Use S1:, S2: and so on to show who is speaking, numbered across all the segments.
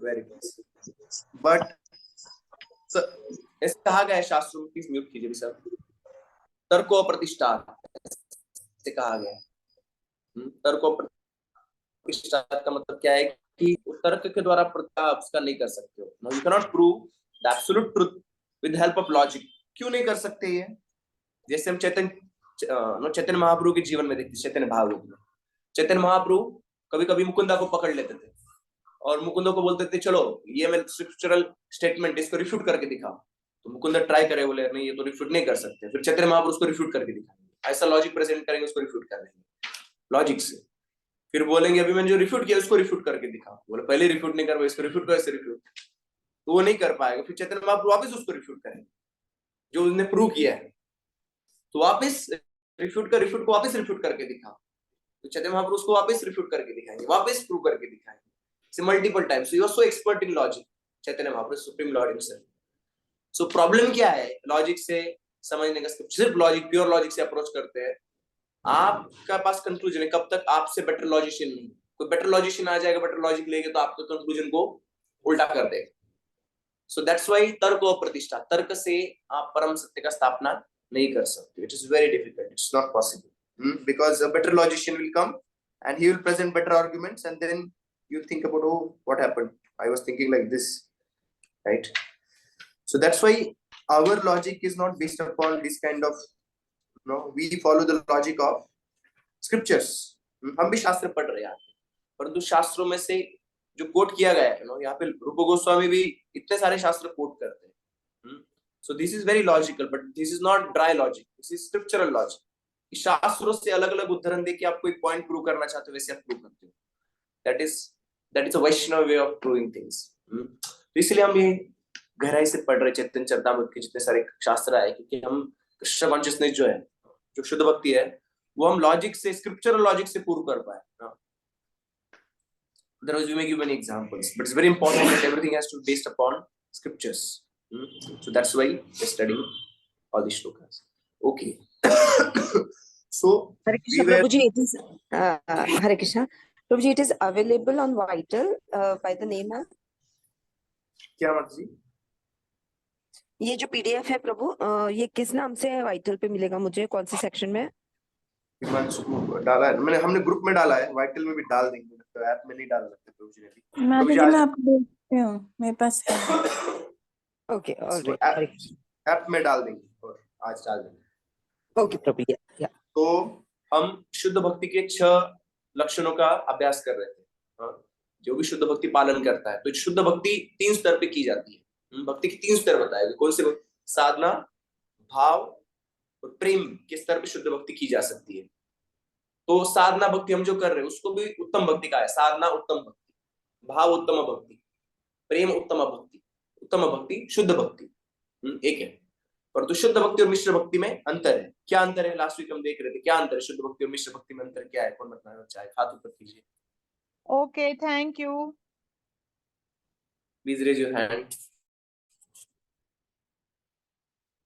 S1: Very nice. But ऐसे कहा गया है शास्त्रों में, प्लीज म्यूट कीजिए सब, तर्को प्रतिष्ठा से कहा गया है। तर्को प्रतिष्ठा का मतलब क्या है कि तर्क के द्वारा आप उसका नहीं कर सकते हो। No, you can not prove the absolute truth with help of logic. क्यों नहीं कर सकते ये? जैसे हम चैतन्य महाप्रभु के जीवन में देखते, चैतन्य भागवत में चैतन्य महाप्रभु कभी कभी मुकुंदा को पकड़ लेते थे और मुकुंदा को बोलते थे चलो ये मैं स्क्रिप्चरल स्टेटमेंट इसको रिफ्यूट करके दिखाओ। तो मुकुंदा ट्राई करे, बोले नहीं ये तो रिफ्यूट नहीं कर सकते। फिर चैतन्य महाप्रभु उसको रिफ्यूट करके दिखाएंगे, ऐसा लॉजिक प्रेजेंट करेंगे, उसको रिफ्यूट कर देंगे लॉजिक से। फिर बोलेंगे अभी मैंने जो रिफ्यूट किया उसको रिफ्यूट करके दिखाओ, बोले पहले रिफ्यूट नहीं कर पाए, इसको रिफ्यूट करो, ऐसे रिफ्यूट, तो वो नहीं कर पाएगा। फिर चैतन्य महाप्रभु वापस उसको रिफ्यूट करेंगे जो उसने प्रूव किया है, तो वापस रिफ्यूट को वापस रिफ्यूट करके दिखाओ, तो चैतन्य महाप्रभु उसको वापस रिफ्यूट करके दिखाएंगे, वापस प्रूव करके दिखाएंगे, multiple times. You are so expert in logic, Chaitanya Mahaprabhu supreme lord himself. So problem क्या है लॉजिक से समझने का? सिर्फ लॉजिक, प्योर लॉजिक से अप्रोच करते हैं, आपका पास कंक्लूजन है, कब तक आपसे बेटर लॉजिशियन नहीं। कोई बेटर लॉजिशियन आ जाएगा, बेटर लॉजिक लेके, तो आपके कंक्लूजन को उल्टा कर देगा। सो दैट्स व्हाई तर्क और प्रतिष्ठा, तर्क से आप परम सत्य का स्थापना नहीं कर सकते। It is very difficult, it's not possible, because a better logician will come and he will present better arguments, and then you think about, oh, what happened, I was thinking like this, right? So that's why our logic is not based upon this kind of, we follow the logic of scriptures. हम भी शास्त्र पढ़ रहे हैं, परंतु शास्त्रों में से जो कोट किया गया है, यहाँ पे रूप गोस्वामी भी इतने सारे शास्त्र कोट करते हैं। So this is very logical, but this is not dry logic, this is scriptural logic. शास्त्रों से अलग अलग उदाहरण देके आप कोई पॉइंट प्रूव करना चाहते हो, वैसे आप प्रूव करते हो। That is a Vaishnava way of proving things. तो इसलिए हम ये गहराई से पढ़ रहे चैतन्य चरितामृत के जितने सारे शास्त्र आए, क्योंकि हम कृष्ण कॉन्शियसनेस जो है, जो शुद्ध भक्ति है, वो हम लॉजिक से, स्क्रिप्चरल लॉजिक से प्रूव कर पाए। Otherwise, we may give many examples, but it's very important that everything has to be based upon scriptures. So that's why we're studying all these shlokas. Okay. So
S2: Hare Krishna, Prabhuji, it is Hare Krishna, Prabhuji, it is available on Vital by the name of
S1: क्या मतलब जी?
S2: ये जो PDF है प्रभु, ये किस नाम से Vital पे मिलेगा मुझे, कौन से सेक्शन में?
S1: डाला है मैंने, हमने ग्रुप में डाला है, वाइटल में भी डाल देंगे, तो ऐप में नहीं डाल सकते प्रभु जी।
S3: माता जी मैं आपको देखती हूँ, मेरे पास है।
S2: ओके, ऑलराइट,
S1: ऐप में डाल देंगे और आज डाल देंगे।
S2: ओके प्रभु, या
S1: तो हम शुद्ध भक्ति के 6 लक्षणों का अभ्यास कर रहे थे। जो भी शुद्ध भक्ति पालन करता है, तो शुद्ध भक्ति 3 स्तर पे की जाती है। भक्ति के 3 स्तर बताए, कौन से? साधना, भाव और प्रेम के स्तर पे शुद्ध भक्ति की जा सकती है। तो साधना भक्ति हम जो कर रहे हैं उसको भी उत्तम भक्ति का है। साधना उत्तम भक्ति, भाव उत्तम भक्ति, प्रेम उत्तम भक्ति, उत्तम भक्ति शुद्ध भक्ति एक है। परंतु शुद्ध भक्ति और मिश्र भक्ति में अंतर है। क्या अंतर है? लास्ट वीक हम देख रहे थे, क्या अंतर है शुद्ध भक्ति और मिश्र भक्ति में? अंतर क्या है? कौन बताना चाहे? हाथ ऊपर कीजिए।
S3: Okay, thank you.
S1: Please raise your hand.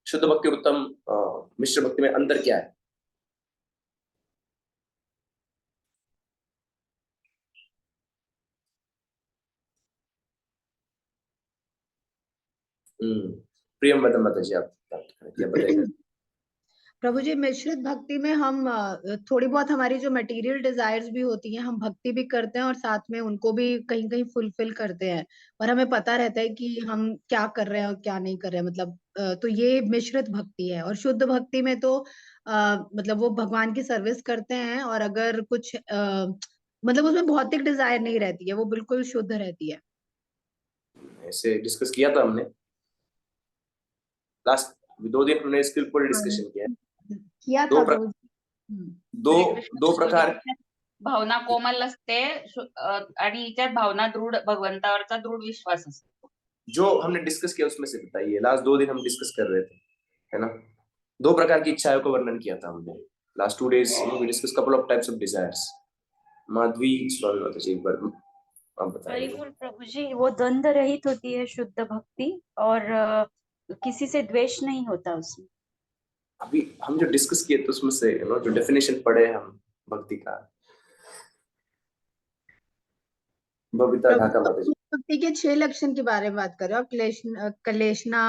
S1: शुद्ध भक्ति और उत्तम मिश्र भक्ति में अंतर क्या है? प्रियम माता जी, आप क्या बताएंगे?
S4: प्रभु जी, मिश्रित भक्ति में हम थोड़ी बहुत हमारी जो मटेरियल डिजायर्स भी होती हैं, हम भक्ति भी करते हैं और साथ में उनको भी कहीं कहीं फुलफिल करते हैं, और हमें पता रहता है कि हम क्या कर रहे हैं और क्या नहीं कर रहे हैं, मतलब तो ये मिश्रित भक्ति है। और शुद्ध भक्ति में तो मतलब वो भगवान की सर्विस करते हैं, और अगर कुछ मतलब उसमें भौतिक डिजायर नहीं रहती है, वो बिल्कुल शुद्ध रहती है।
S1: ऐसे डिस्कस किया था हमने लास्ट 2 दिन, हमने इसके ऊपर डिस्कशन किया
S4: था।
S1: दो प्रकार
S5: भावना कोमल असते आणि हिच्यात भावना दृढ, भगवंतावरचा दृढ विश्वास असतो।
S1: जो हमने डिस्कस किया उसमें से बताइए। लास्ट 2 दिन हम डिस्कस कर रहे थे, है ना? 2 प्रकार की इच्छाओं का वर्णन किया था हमने last 2 days। We discuss couple of types of desires. Madhavi Swami माता जी, एक बार आप बताइए।
S6: प्रभु जी, वो द्वंद्व रहित होती है शुद्ध भक्ति, और किसी से द्वेष नहीं होता उसमें।
S1: अभी हम जो डिस्कस किए थे उसमें से जो डेफिनेशन पढ़े हम भक्ति का, बबीता ढाका माता जी।
S4: भक्ति के 6 लक्षण के बारे में बात कर रहे हो आप, क्लेशना,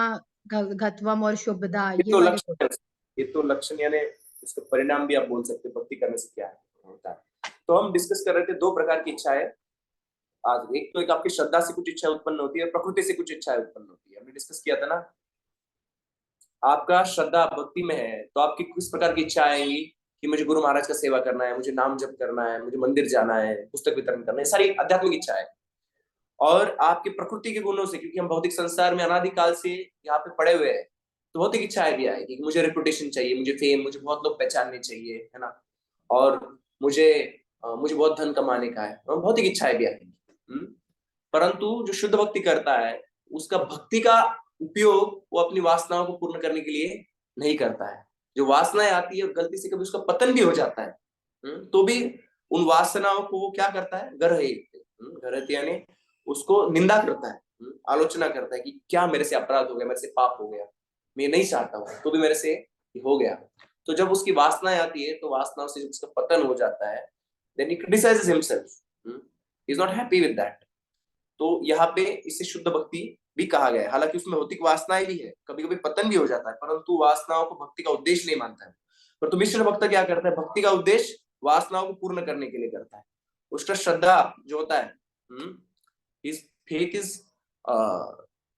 S4: घत्वम और शुभदा, ये वाले
S1: ये तो लक्षण यानी उसका परिणाम भी आप बोल सकते हो भक्ति करने से क्या होता है। तो हम डिस्कस कर रहे थे 2 प्रकार की इच्छाएं आज। एक तो एक आपकी श्रद्धा से कुछ इच्छा उत्पन्न होती है और प्रकृति से कुछ इच्छाएं उत्पन्न होती है। हमने डिस्कस किया था ना, आपका श्रद्धा भक्ति में है तो आपकी किस प्रकार की इच्छा आएंगी कि मुझे गुरु महाराज का सेवा करना है, मुझे नाम जप करना है, मुझे मंदिर जाना है, पुस्तक वितरण करना है, सारी आध्यात्मिक इच्छा है। और आपकी प्रकृति के गुणों से, क्योंकि हम भौतिक संसार में अनादिकाल से यहाँ पे पड़े हुए हैं, तो भौतिक इच्छाएं भी आएगी कि मुझे रेपुटेशन चाहिए, मुझे फेम, मुझे बहुत लोग पहचानने चाहिए, है ना, और मुझे बहुत धन कमाने का है, और भौतिक इच्छाएं भी आएंगी। परंतु जो शुद्ध भक्ति करता है उसका भक्ति का उपयोग वो अपनी वासनाओं को पूर्ण करने के लिए नहीं करता है। जो वासनाएं आती है और गलती से कभी उसका पतन भी हो जाता है तो भी उन वासनाओं को वो क्या करता है, गरहित यानी उसको निंदा करता है, आलोचना करता है कि क्या मेरे से अपराध हो गया, मेरे से पाप हो गया, मैं नहीं चाहता हूँ तो भी मेरे से हो गया। तो जब उसकी वासनाएं आती है तो वासनाओं से जब उसका पतन हो जाता है, then he criticizes himself, he is not happy with that। तो यहाँ पे इसे शुद्ध भक्ति भी कहा गया है। हालांकि उसमें भौतिक वासनाएं भी है, कभी कभी पतन भी हो जाता है, परंतु वासनाओं को भक्ति का उद्देश्य नहीं मानता है। परंतु मिश्र भक्त क्या करता है, भक्ति का उद्देश्य वासनाओं को पूर्ण करने के लिए करता है। उसका श्रद्धा जो होता है, his faith is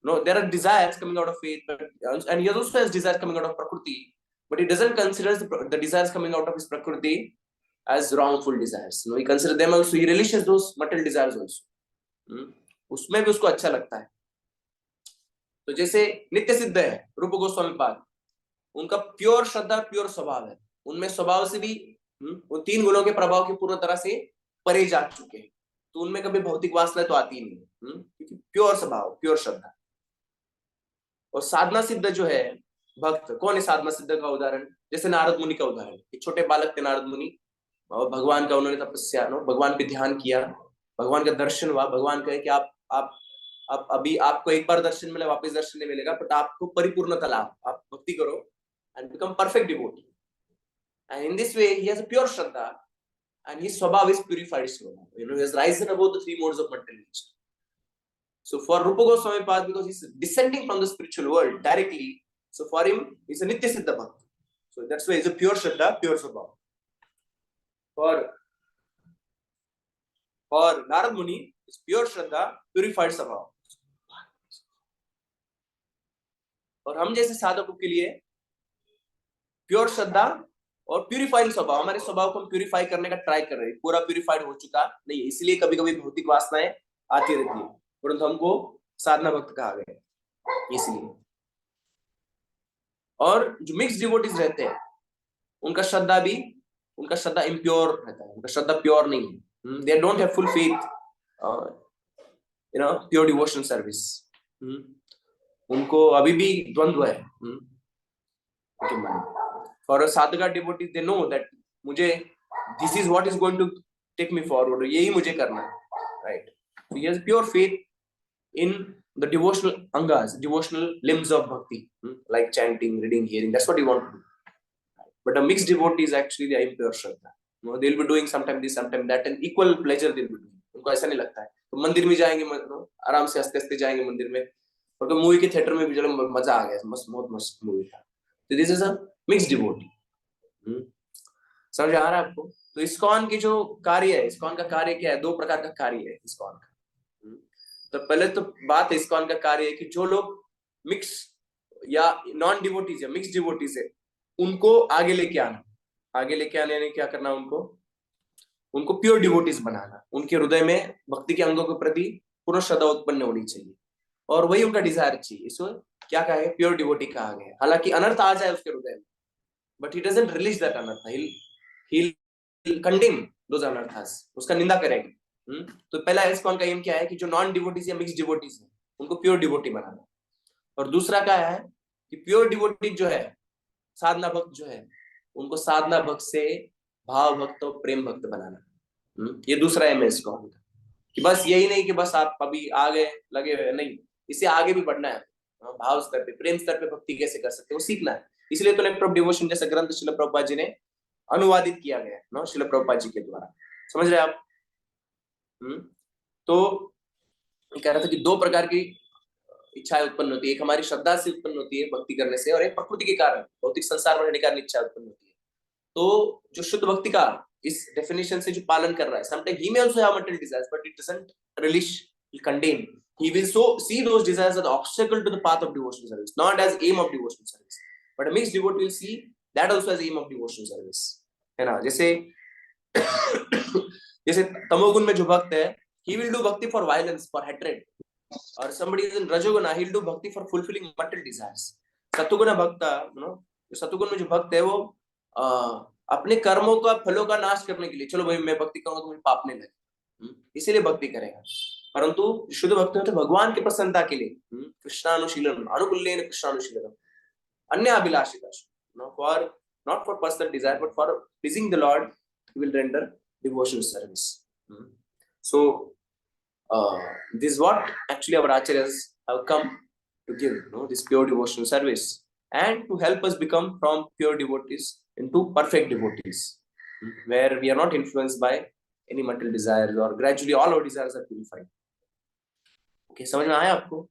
S1: no, there are desires coming out of faith, and he also has desires coming out of prakriti, but he doesn't consider the desires coming out of his prakriti as wrongful desires. No, he considers them also, he relishes those material desires also। उसमें भी उसको अच्छा लगता है। तो जैसे नित्य सिद्ध है रूप गोस्वामी पाद, उनका प्योर श्रद्धा, प्योर स्वभाव है, उनमें स्वभाव से भी वो 3 गुणों के प्रभाव के पूर्ण तरह से परे जा चुके हैं, तो उनमें कभी भौतिक वासना तो आती नहीं, क्योंकि प्योर स्वभाव, प्योर श्रद्धा। और साधना सिद्ध जो है भक्त, कौन है साधना सिद्ध का उदाहरण? जैसे नारद मुनि का उदाहरण, एक छोटे बालक थे नारद मुनि, और भगवान का उन्होंने तपस्या, भगवान पे ध्यान किया, भगवान का दर्शन हुआ। भगवान कहे कि आप अभी आपको एक बार दर्शन मिला, वापस दर्शन नहीं मिलेगा, बट आपको परिपूर्णता लाभ, आप भक्ति करो and become perfect devotee, and in this way he has a pure shraddha and his swabhav is purified swabhav, he has risen above the 3 modes of material nature. So for Rupa Goswami Pad, because he's descending from the spiritual world directly, so for him he's a nitya siddha bhakt, so that's why he's a pure shraddha, pure swabhav. For Narad Muni is pure shraddha, purified swabhav. और हम जैसे साधकों के लिए pure श्रद्धा और purified स्वभाव, हमारे स्वभाव को हम प्यूरिफाई करने का ट्राई कर रहे हैं। पूरा प्यूरिफाइड हो चुका नहीं है, इसलिए कभी कभी भौतिक वासनाएं आती रहती है, परंतु हमको साधना भक्त कहा गया इसलिए। और जो मिक्स डिवोटीज रहते हैं उनका श्रद्धा इम्प्योर रहता है, उनका श्रद्धा प्योर नहीं है। They don't have full faith, pure devotional service, उनको अभी भी द्वंद्व है। For a sadhaka devotee, they know that this is what is going to take me forward, यही मुझे करना है, right? So he has pure faith in the devotional angas, devotional limbs of bhakti, like chanting, reading, hearing. That's what he wants to do. But a mixed devotee is actually the impure shraddha. They'll be doing sometime this, sometime that, and equal pleasure they'll be doing. उनको ऐसा नहीं लगता है। तो मंदिर में जाएंगे, आराम से हंसते हंसते जाएंगे मंदिर में, और तो मूवी के थिएटर में भी चलो मजा आ गया, बहुत मस्त मूवी था। तो this is a mixed devotee. समझ आ रहा है आपको? तो इस्कॉन की जो कार्य है, इस्कॉन का कार्य क्या है? 2 प्रकार का कार्य है इस्कॉन का। तो पहले तो बात है इस्कॉन का कार्य है कि जो लोग मिक्स या नॉन डिवोटीज है, मिक्स डिवोटीज है, उनको आगे लेके आने यानी क्या करना, उनको प्योर डिवोटीज बनाना, उनके हृदय में भक्ति के अंगों के प्रति पूर्ण श्रद्धा उत्पन्न होनी चाहिए, और वही उनका डिजायर चाहिए। इसको क्या कहा है? प्योर डिवोटी कहा गया। हालांकि अनर्थ आ जाए उसके हृदय में, but he doesn't release that अनर्थ, he'll condemn those अनर्थास, उसका निंदा करेंगे। तो पहला इस्कॉन का एम क्या है कि जो नॉन डिवोटीज या मिक्स डिवोटीज है उनको प्योर डिवोटी बनाना। और दूसरा क्या है कि प्योर डिवोटी जो है, साधना भक्त जो है, उनको साधना भक्त से भाव भक्त और प्रेम भक्त बनाना। ये दूसरा एम है इस्कॉन का, कि बस यही नहीं कि बस आप अभी आगे लगे हुए, नहीं, इसे आगे भी बढ़ना है। भाव स्तर पे, प्रेम स्तर पे भक्ति कैसे कर सकते हैं वो सीखना है। इसलिए तो लेक्टर ऑफ डिवोशन जैसा ग्रंथ श्रील प्रभुपाद जी ने अनुवादित किया गया है, श्रील प्रभुपाद जी के द्वारा। समझ रहे आप? तो कह रहा था कि दो प्रकार की इच्छाएं उत्पन्न होती है, एक हमारी श्रद्धा से उत्पन्न होती है भक्ति करने से, और एक प्रकृति के कारण भौतिक संसार में रहने के कारण इच्छा उत्पन्न होती है। तो जो शुद्ध भक्ति का इस डेफिनेशन से जो पालन कर रहा है, sometime he may also have material desires but it doesn't release कंडेन, he will so see those desires as the obstacle to the path of devotional service, not as aim of devotional service. But a mixed devotee will see that also as aim of devotional service, है ना। जैसे जैसे तमोगुण में जो भक्त है, he will do bhakti for violence, for hatred, or somebody is in rajoguna, he will do bhakti for fulfilling material desires. सत्वगुण भक्त, जो सत्वगुण में जो भक्त है वो अपने कर्मों का फलों का नाश करने के लिए, चलो भाई मैं भक्ति करूंगा तो मुझे पाप नहीं लगे, इसीलिए भक्ति करेगा। परंतु शुद्ध भक्त होते भगवान की प्रसन्नता के लिए, कृष्णानुशीलनम अनुकूल्येन कृष्णानुशीलनम अन्य अभिलाषिता, not for personal desire but for pleasing the Lord, he will render devotional service. So this is what actually our acharyas have come to give, this pure devotional service, and to help us become from pure devotees into perfect devotees, where we are not influenced by any material desires, or gradually all our desires are purified. Okay, समझ में आया आपको?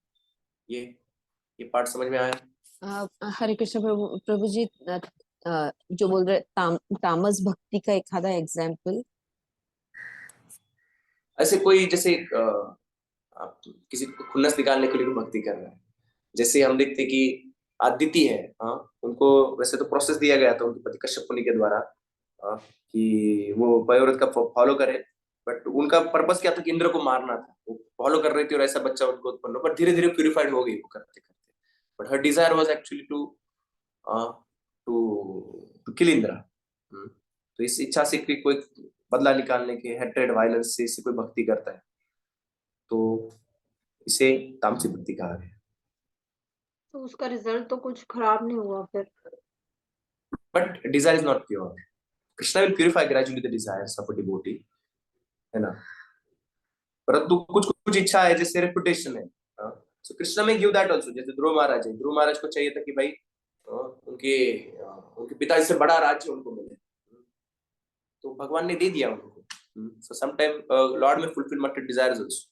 S1: ये part समझ में आया?
S2: हरे कृष्ण प्रभु जी, जो बोल रहे तामस भक्ति का एक आधा एग्जाम्पल।
S1: ऐसे कोई जैसे आप किसी को खुन्नस निकालने के लिए भक्ति कर रहे हैं, जैसे हम देखते कि आदिति है, उनको वैसे तो प्रोसेस दिया गया था उनके पति कश्यप मुनि के द्वारा कि वो पतिव्रत का फॉलो करे, बट उनका पर्पस क्या था कि इंद्र को मारना था। वो फॉलो कर रही थी और ऐसा बच्चा उनको उत्पन्न हो, बट धीरे धीरे प्यूरिफाइड हो गई वो करते करते, but her desire was actually to kill Indra. तो इस इच्छा से कोई बदला निकालने के, हेट्रेड वायलेंस से कोई भक्ति करता है तो इसे तामसिक भक्ति कहा गया।
S4: तो उसका रिजल्ट तो कुछ खराब नहीं हुआ फिर,
S1: but desire is not pure. Krishna will purify gradually the desires of a devotee, है ना। परंतु कुछ कुछ इच्छा है, जैसे रेपुटेशन है, सो कृष्णा में गिव दैट आल्सो। जैसे ध्रुव महाराज है, ध्रुव महाराज को चाहिए था कि भाई उनके पिता से बड़ा राज्य उनको मिले, तो भगवान ने दे दिया उनको। So sometime Lord may fulfill material desires also.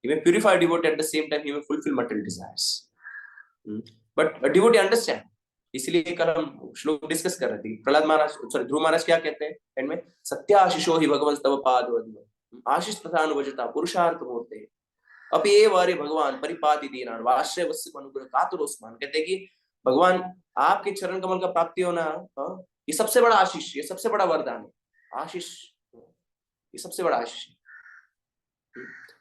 S1: He may purify a devotee, at the same time he may fulfill material desires. But a devotee understand. इसलिए कल हम श्लोक डिस्कस कर रहे थे, प्रहलाद महाराज, सॉरी ध्रुव महाराज क्या कहते हैं एंड में, सत्याशिषो हि भगवन् तव पादोद्भव आशीष तथा अनुवजता पुरुषार्थ मूर्ते अपि एव हरे भगवान परिपाति दीनान् वाश्रय वस्य अनुग्रह कातुरोस्मान। कहते हैं कि भगवान आपके चरण कमल का प्राप्ति होना ये सबसे बड़ा आशीष, ये सबसे बड़ा वरदान है। आशीष ये सबसे बड़ा आशीष है।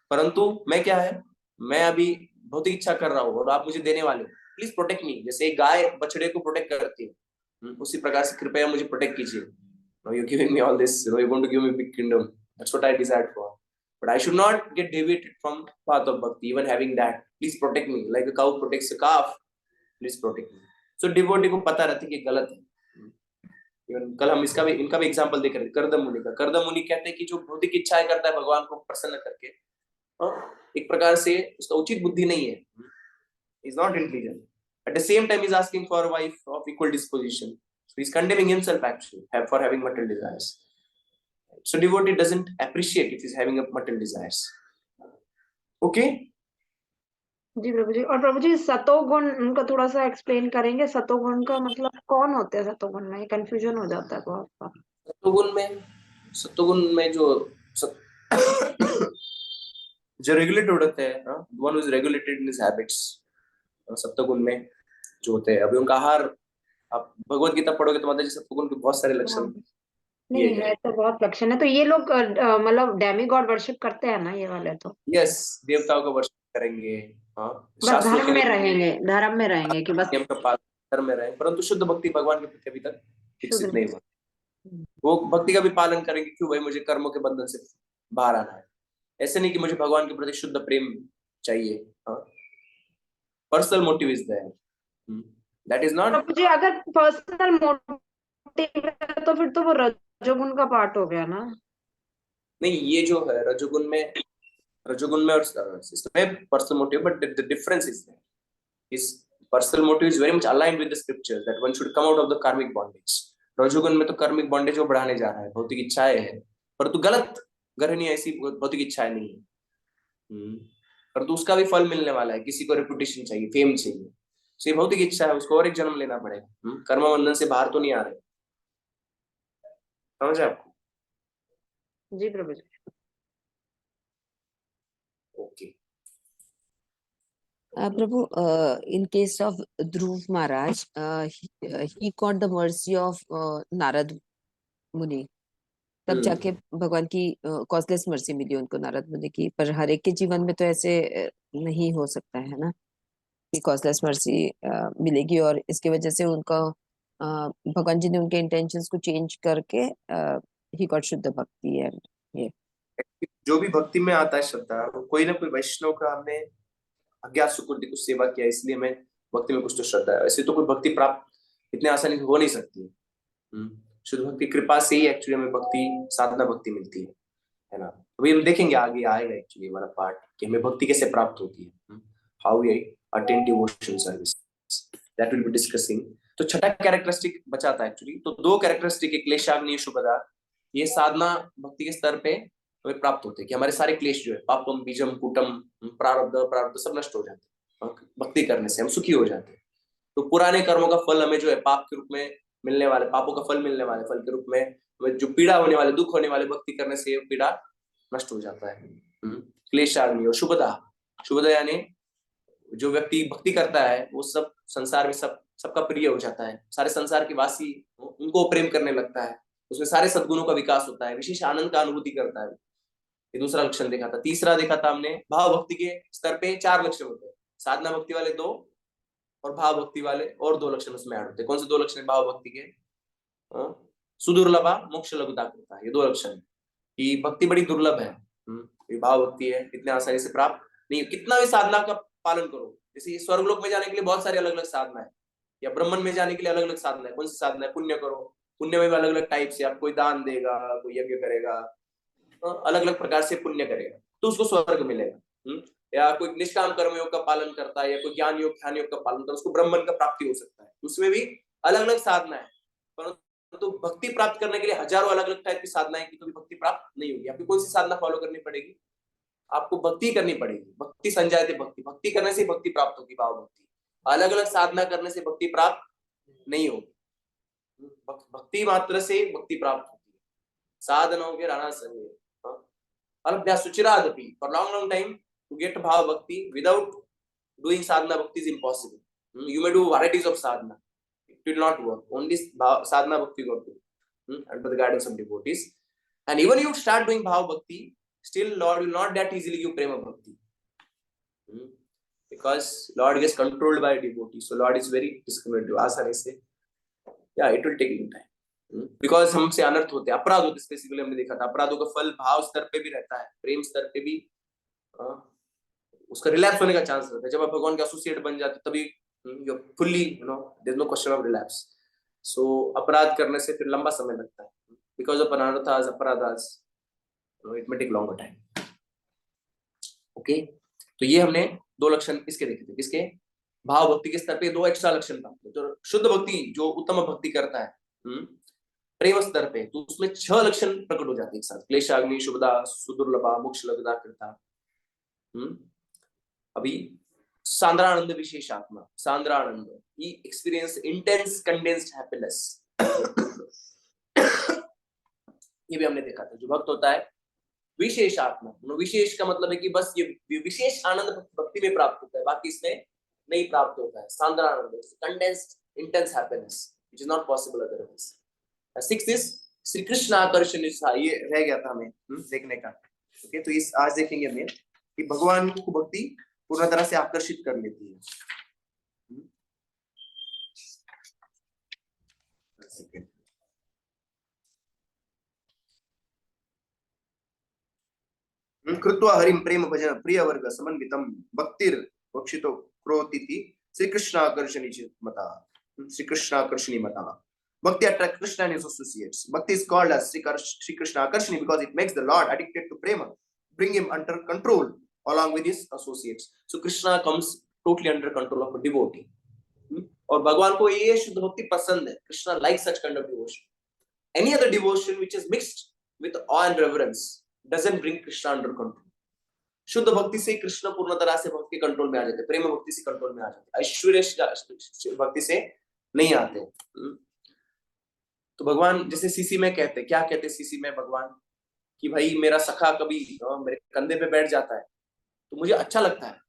S1: परंतु मैं क्या है, मैं अभी भौतिक इच्छा कर रहा हूँ और आप मुझे देने वाले हो, प्लीज प्रोटेक्ट मी। जैसे एक गाय बछड़े को प्रोटेक्ट करती है, उसी प्रकार से कृपया मुझे प्रोटेक्ट कीजिए। You are giving me all this, you are going to give me big kingdom, that's what I desired for, but I should not get deviated from path of bhakti even having that. Please protect me like a cow protects a calf, please protect me. So devotee को पता रहती है कि गलत है। Even कल हम इनका भी एग्जांपल देख रहे थे, कर्दम मुनि का। कर्दम मुनि कहते हैं कि जो भौतिक इच्छाएं करता है भगवान को प्रसन्न करके, एक प्रकार से उसका उचित बुद्धि नहीं है, is not intelligent. At the same time, he's asking for a wife of equal disposition. So he's condemning himself actually for having material desires. So devotee doesn't appreciate if he's having a material desires. Okay?
S4: जी प्रभु जी। और प्रभु जी सतोगुण उनका थोड़ा सा explain करेंगे, सतोगुण का मतलब कौन होते हैं सतोगुण में? कंफ्यूजन हो जाता है बहुत बार।
S1: सतोगुण में जो रेगुलेटेड होते हैं, one who is regulated in his habits, सत्वगुण में जो होते हैं, अभी उनका आहार आप भगवत गीता पढ़ोगे तो माता जी सत्वगुण के बहुत सारे लक्षण
S4: नहीं है, तो बहुत लक्षण है। तो ये लोग मतलब डेमी गॉड वर्शिप करते हैं ना ये वाले? तो यस,
S1: देवताओं का वर्शिप करेंगे,
S4: बस धर्म में रहेंगे, धर्म में रहेंगे कि बस
S1: धर्म में रहेंगे, परंतु शुद्ध भक्ति भगवान के प्रति अभी तक विकसित नहीं हुआ। वो भक्ति का भी पालन करेंगे, क्यों भाई मुझे कर्मों के बंधन से बाहर आना है, ऐसे नहीं कि मुझे भगवान के प्रति शुद्ध प्रेम चाहिए। Personal motive is there, that is not.
S4: जी अगर पर्सनल मोटिव है तो फिर तो वो रजोगुण का पार्ट हो गया ना?
S1: नहीं, ये जो है रजोगुण में और इसमें personal motive, but the difference is there, is personal motive is very much aligned with the scriptures that one should come out of the karmic bondage. रजोगुण में तो कार्मिक बॉन्डेज को बढ़ाने जा रहा है, भौतिक इच्छाएं हैं, परंतु गलत गहनी ऐसी भौतिक इच्छाएं नहीं है। परंतु उसका भी फल मिलने वाला है। किसी को रेपुटेशन चाहिए, फेम चाहिए, तो ये भौतिक इच्छा है, उसको और एक जन्म लेना पड़ेगा। कर्म बंधन से बाहर तो नहीं आ रहे, समझे आपको?
S2: जी प्रभु जी।
S1: Okay.
S2: Prabhu, in case of Dhruv Maharaj, he got the mercy of Narad Muni. तब जाके भगवान की कॉजलेस मर्सी मिली उनको, नारद मुनि की। पर हर एक के जीवन में तो ऐसे नहीं हो सकता है ना कि कॉजलेस मर्सी मिलेगी, और इसकी वजह से उनका भगवान जी ने उनके इंटेंशंस को चेंज करके ही गॉट शुद्ध भक्ति। एंड ये
S1: जो भी भक्ति में आता है श्रद्धा, कोई ना कोई वैष्णव का हमने अज्ञात सुकृति कुछ सेवा किया, इसलिए मैं भक्ति में कुछ तो श्रद्धा है। ऐसे तो कोई भक्ति प्राप्त इतने आसानी से हो नहीं सकती। शुद्ध भक्ति कृपा से ही एक्चुअली हमें भक्ति, साधना भक्ति मिलती है ना। अभी हम देखेंगे, आगे आएगा एक्चुअली हमारा पार्ट कि हमें भक्ति कैसे प्राप्त होती है, how we attain devotion service, that will be discussing. तो छठा कैरेक्टरिस्टिक बचाता है एक्चुअली। तो दो कैरेक्टरिस्टिक है, क्लेशाग्नि शुभदा, ये साधना भक्ति के स्तर पे हमें प्राप्त होते हैं कि हमारे सारे क्लेश जो है, पापम बीजम कूटम प्रारब्ध सब नष्ट हो जाते हैं भक्ति करने से, हम सुखी हो जाते हैं। तो पुराने कर्मों का फल हमें जो है पाप के रूप में मिलने वाले, पापों का फल मिलने वाले फल के रूप में जो पीड़ा होने वाले, दुख होने वाले, भक्ति करने से पीड़ा नष्ट हो जाता है। क्लेशाग्नि। और शुभदा, शुभदा यानी जो व्यक्ति भक्ति करता है वो सब संसार में सबका प्रिय हो जाता है, सारे संसार के वासी उनको प्रेम करने लगता है, उसमें सारे सद्गुणों का विकास होता है, विशेष आनंद का अनुभूति करता है। ये दूसरा लक्षण देखा था। तीसरा देखा था हमने, भाव भक्ति के स्तर पे 4 लक्षण होते हैं, साधना भक्ति वाले 2 और भाव भक्ति वाले और 2 लक्षण उसमें ऐड होते हैं। कौन से 2 लक्षण भाव भक्ति के? सुदुर्लभा मोक्ष लघुता करता है, ये 2 लक्षण कि भक्ति बड़ी दुर्लभ है। ये भाव भक्ति है, इतने आसानी से प्राप्त नहीं। कितना भी साधना का पालन करो, जैसे स्वर्गलोक में जाने के लिए बहुत सारी अलग अलग साधना है, या ब्रह्मन में जाने के लिए अलग अलग साधना है। कौन सी साधना है? पुण्य करो, पुण्य में भी अलग अलग टाइप से, आप कोई दान देगा, कोई यज्ञ करेगा, अलग अलग प्रकार से पुण्य करेगा तो उसको स्वर्ग मिलेगा। या कोई निष्काम कर्म योग का पालन करता है, या कोई ज्ञान योग ध्यान योग का पालन करता है, उसको ब्रह्मन का प्राप्ति हो सकता है। उसमें भी अलग अलग साधना है, परंतु भक्ति प्राप्त करने के लिए हजारों अलग अलग टाइप की साधनाएं की तो भी भक्ति प्राप्त नहीं होगी। आपको कौन सी साधना फॉलो करनी पड़ेगी? आपको भक्ति करनी पड़ेगी। भक्ति संजायते भक्ति, भक्ति करने से भक्ति प्राप्त होगी, भाव भक्ति। अलग अलग साधना करने से भक्ति प्राप्त नहीं होगी, भक्ति मात्र से भक्ति प्राप्त होती है। साधनों के राणा संगे सुचिरादपि, for long time to get bhava bhakti without doing sadhana bhakti is impossible. You may do varieties of sadhana, it will not work. Only sadhana bhakti will do under the guidance of devotees. And even you start doing bhava bhakti, still Lord will not that easily give prema bhakti, because Lord gets controlled by devotees. So Lord is very discriminative. आसानी से, yeah, it will take little time. Because हमसे अनर्थ होते, अपराध होते, specifically हमने देखा था। अपराधों का फल भाव स्तर पे भी रहता है, प्रेम स्तर पे भी उसका रिलैप्स होने का चांस रहता है। जब आप भगवान के एसोसिएट बन जाते तभी you fully there is no question of relapse. So अपराध करने से फिर लंबा समय लगता है, बिकॉज ऑफ अनर्थास अपराधास, it may take longer time. Okay, तो ये हमने 2 लक्षण इसके देखे थे। किसके? भाव भक्ति के स्तर पे 2 एक्स्ट्रा लक्षण था। तो शुद्ध भक्ति जो उत्तम भक्ति करता है प्रेम स्तर पे, तो उसमें 6 लक्षण प्रकट हो जाते हैं एक साथ, क्लेशाग्नि शुभदा सुदुर्लभा मोक्ष लघुता करता। अभी सांद्रानंद विशेषात्मा, सांद्रानंद, he experience intense condensed happiness। ये भी हमने देखा था। जो भक्त होता है विशेषात्मा, विशेष का मतलब है कि बस ये विशेष आनंद भक्ति में प्राप्त होता है, बाकी इसमें नहीं प्राप्त होता है। सांद्रानंद, condensed intense happiness which is not possible otherwise। 6 is Shri Krishna आकर्षण, ये रह गया था हमें देखने का। ओके, तो इस आज देखेंगे हमें कि भगवान को भक्ति पूर्ण तरह से आकर्षित कर लेती है। कृत्वा हरिम प्रेम भजन प्रिय वर्ग समन्वितम भक्तिर बक्षितो क्रोतीति श्री कृष्ण आकर्षणी मता, श्री कृष्ण आकर्षणी मता। Bhakti attracts Krishna and his associates. Bhakti is called as Sri Krishna Akarshani because it makes the Lord addicted to prema, bring him under control along with his associates. So Krishna comes totally under control of a devotee. और भगवान को ये शुद्ध भक्ति पसंद है। Krishna likes such kind of devotion. Any other devotion which is mixed with awe and reverence doesn't bring Krishna under control. शुद्ध भक्ति से कृष्ण पूर्ण तरह से भक्ति कंट्रोल में आ जाते, प्रेम भक्ति से कंट्रोल में आ जाते, ऐश्वर्य भक्ति से नहीं आते। तो भगवान जैसे सीसी में कहते, क्या कहते सीसी में भगवान कि भाई मेरा सखा कभी मेरे कंधे पे बैठ जाता है तो मुझे अच्छा लगता है।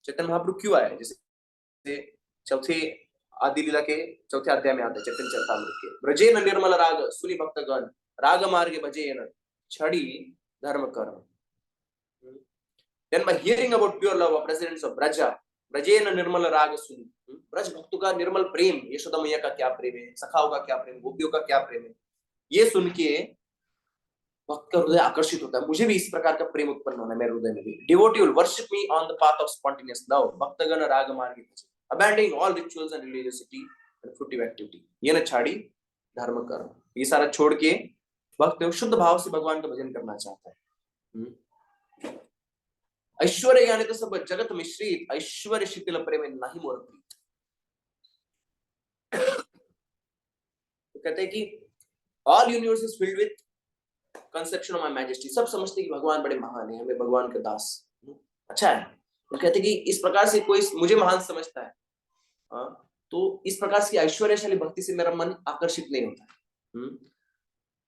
S1: चैतन्य महाप्रभु क्यों आए, जैसे चौथे आदि लीला के चौथे अध्याय में आते चैतन्य चरितामृत के, ब्रजेन निर्मल राग सुनि भक्तगण राग मार्गे भजेन छड़ी धर्म कर्म। Then by hearing about pure love of residents of Braja, Brajen निर्मल राग सुनि, ब्रज भक्तों का निर्मल प्रेम, यशोदा मैया का क्या प्रेम है, सखाओं का क्या प्रेम, गोपियों का क्या प्रेम है, ये सुन के भक्त का हृदय आकर्षित होता है। मुझे भी इस प्रकार का प्रेम उत्पन्न होना है मेरे हृदय में भी। Devotee will worship me on the path of spontaneous love, भक्तगण राग मार्गे भजे, abandoning all rituals and religiosity and fruitive activity, ये न छाड़ी धर्म कर्म, ये सारा छोड़ के भक्त शुद्ध भाव से भगवान का भजन करना चाहता है। ऐश्वर्य यानी तो सब जगत मिश्रित ऐश्वर्य शीतल प्रेम नहीं मोर प्रीत। तो कहते हैं कि all universe is filled with conception of my majesty, सब समझते हैं कि भगवान बड़े महान है, हमें भगवान का दास अच्छा है। तो कहते हैं कि इस प्रकार से कोई मुझे महान समझता है, तो इस प्रकार की ऐश्वर्यशाली भक्ति से मेरा मन आकर्षित नहीं होता है।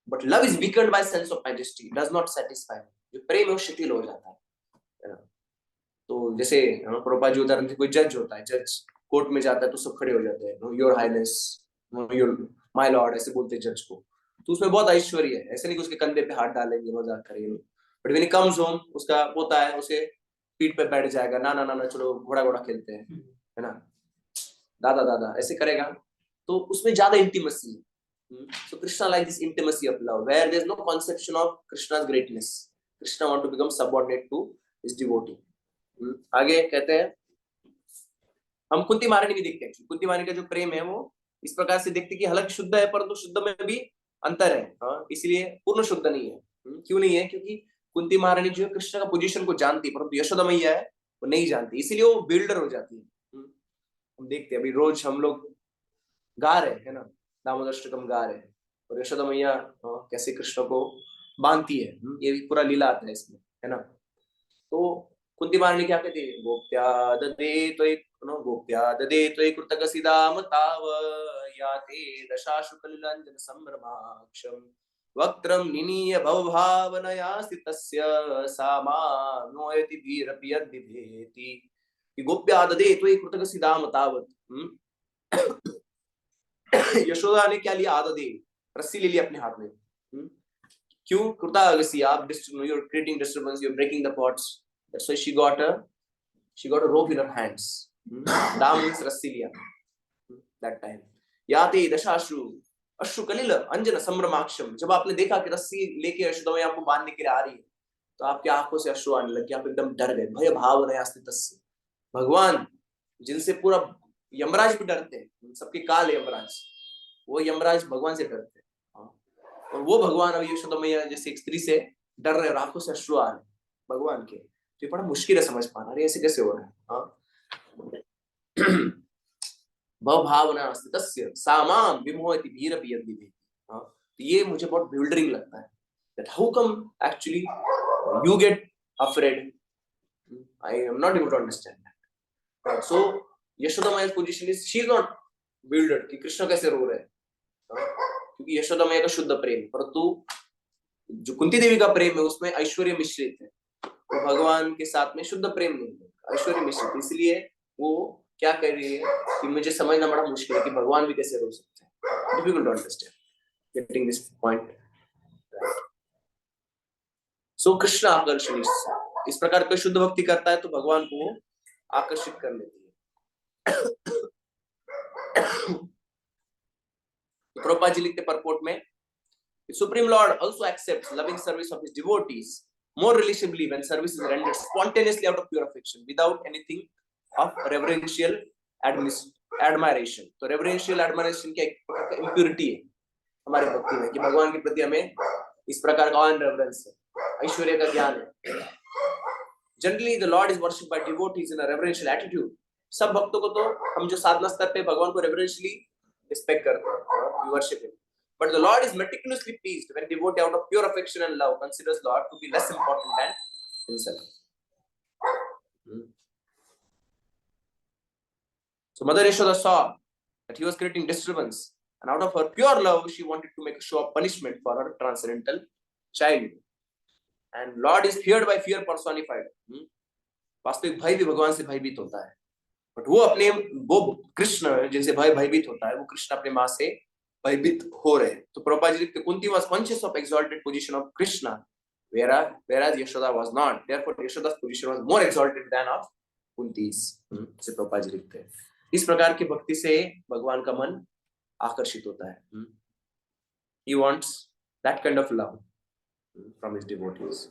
S1: But love is weakened by sense of majesty, does not satisfy, जो प्रेम है वो शिथिल हो जाता है। तो जैसे प्रभुपाद जी उदाहरण, कोई जज होता है, जज कोर्ट में जाता है तो सब खड़े हो जाते हैं, your highness, your my lord, ऐसे बोलते हैं जज को। तो उसमें बहुत ऐश्वर्य है, ऐसे नहीं कि उसके कंधे पे हाथ डालेंगे मजाक करेंगे, but when he comes home उसका पोता है उसे पीठ पे बैठ जाएगा, ना ना ना ना चलो घोड़ा घोड़ा खेलते हैं, है ना, दादा दादा ऐसे करेगा, तो उसमें ज्यादा इंटीमेसी है। So Krishna like this intimacy of love where there is no conception of Krishna's greatness. Krishna want to become subordinate to his devotee. आगे कहते हैं हम कुंती महारानी भी देखते हैं, कुंती महारानी का जो प्रेम है वो इस प्रकार से देखते कि हालांकि शुद्ध है परंतु शुद्ध में भी अंतर है, इसलिए पूर्ण शुद्ध नहीं है। क्यों नहीं है? क्योंकि कुंती महारानी जो है कृष्ण का पोजीशन को जानती है, परंतु यशोदा मैया है वो नहीं जानती, इसीलिए वो बिल्डर हो जाती है। हम देखते हैं अभी रोज हम लोग गा रहे हैं ना, दामोदराष्टकम गा रहे हैं, और यशोदा मैया कैसे कृष्ण को बांधती है, ये भी पूरा लीला आता है इसमें, है ना। तो कुंती महारानी क्या कहती है, गोप्या ददे त्वयि कृतकसिदाम ताव याते दशाशु कलिलांजन संभ्रमाक्षम वक्त्रम निनीय भवभावनया स्थितस्य सा मां नोयति भीरपि यद्विभेति। गोप्या ददे त्वयि कृतकसिदाम तावत, यशोदा ने क्या लिया, आददे, रस्सी ले ली अपने हाथ में। क्यों? कृतागसी, आप you're creating disturbance, you're breaking the pots, that's why she got a rope in her hands. Dam means रस्सी लिया that time. याते दशाशु अश्रु कलिल अंजन संभ्रमाक्षम, जब आपने देखा कि रस्सी लेके यशोदा मैया आपको बांधने के लिए आ रही है तो आपकी आंखों से अश्रु आने लगे, आप एकदम डर गए। भय भावनया स्थितस्य, भगवान जिनसे पूरा यमराज भी डरते हैं, सबके काल यमराज, वो यमराज भगवान से डरते हैं, और वो भगवान अभी यशोदा मैया जैसे एक स्त्री से डर रहे और आंखों से अश्रु आ रहे भगवान के, तो ये बड़ा मुश्किल है समझ पाना, अरे ऐसे कैसे हो रहा है। भावना स्थितस्य सामाम विमोहति भीरपि यद्विभेति, तो ये मुझे बहुत बिल्डरिंग लगता है, that how come actually you get afraid, I am not able to understand that. So Yashoda मैया's position is she is not bewildered कि कृष्ण कैसे रो रहे हैं, क्योंकि यशोदा मैया का शुद्ध प्रेम, परंतु जो कुंती देवी का प्रेम है उसमें ऐश्वर्य मिश्रित है, तो भगवान के साथ में शुद्ध प्रेम नहीं है, ऐश्वर्य मिश्रित, इसलिए वो क्या कह रही है कि मुझे समझना बड़ा मुश्किल है कि भगवान भी कैसे रो सकते हैं। Difficult to understand, getting this point. So Krishna आकर्षण, इस प्रकार कोई शुद्ध भक्ति करता है तो भगवान को आकर्षित कर लेती है। प्रभुपाद जी लिखते परपोर्ट में, supreme Lord also accepts loving service of his devotees more relishably when service is rendered spontaneously out of pure affection without anything of reverential admiration. तो reverential admiration क्या impurity है हमारी भक्ति में, कि भगवान के प्रति हमें इस प्रकार का reverence है, ऐश्वर्य का ज्ञान है। Generally the Lord is worshipped by devotees in a reverential attitude. सब भक्तों को तो हम जो साधना स्तर पे भगवान को reverentially रिस्पेक्ट करते हैं, we worship him. But the Lord is meticulously pleased when devotee out of pure affection and love considers Lord to be less important than himself. So Mother Yashoda saw that he was creating disturbance, and out of her pure love, she wanted to make a show of punishment for her transcendental child. And Lord is feared by fear personified. वास्तविक भय भी भगवान से भयभीत होता है, but वो कृष्ण जिनसे भय भयभीत होता है, वो कृष्ण अपने माँ से भयभीत हो रहे हैं. तो प्रभुपाद जी लिखते Kunti was conscious of exalted position of Krishna, whereas Yashoda was not. Therefore, Yashoda's position was more exalted than of Kunti's. से प्रभुपाद जी लिखते हैं. इस प्रकार की भक्ति से भगवान का मन आकर्षित होता है. He wants that kind of love from his devotees.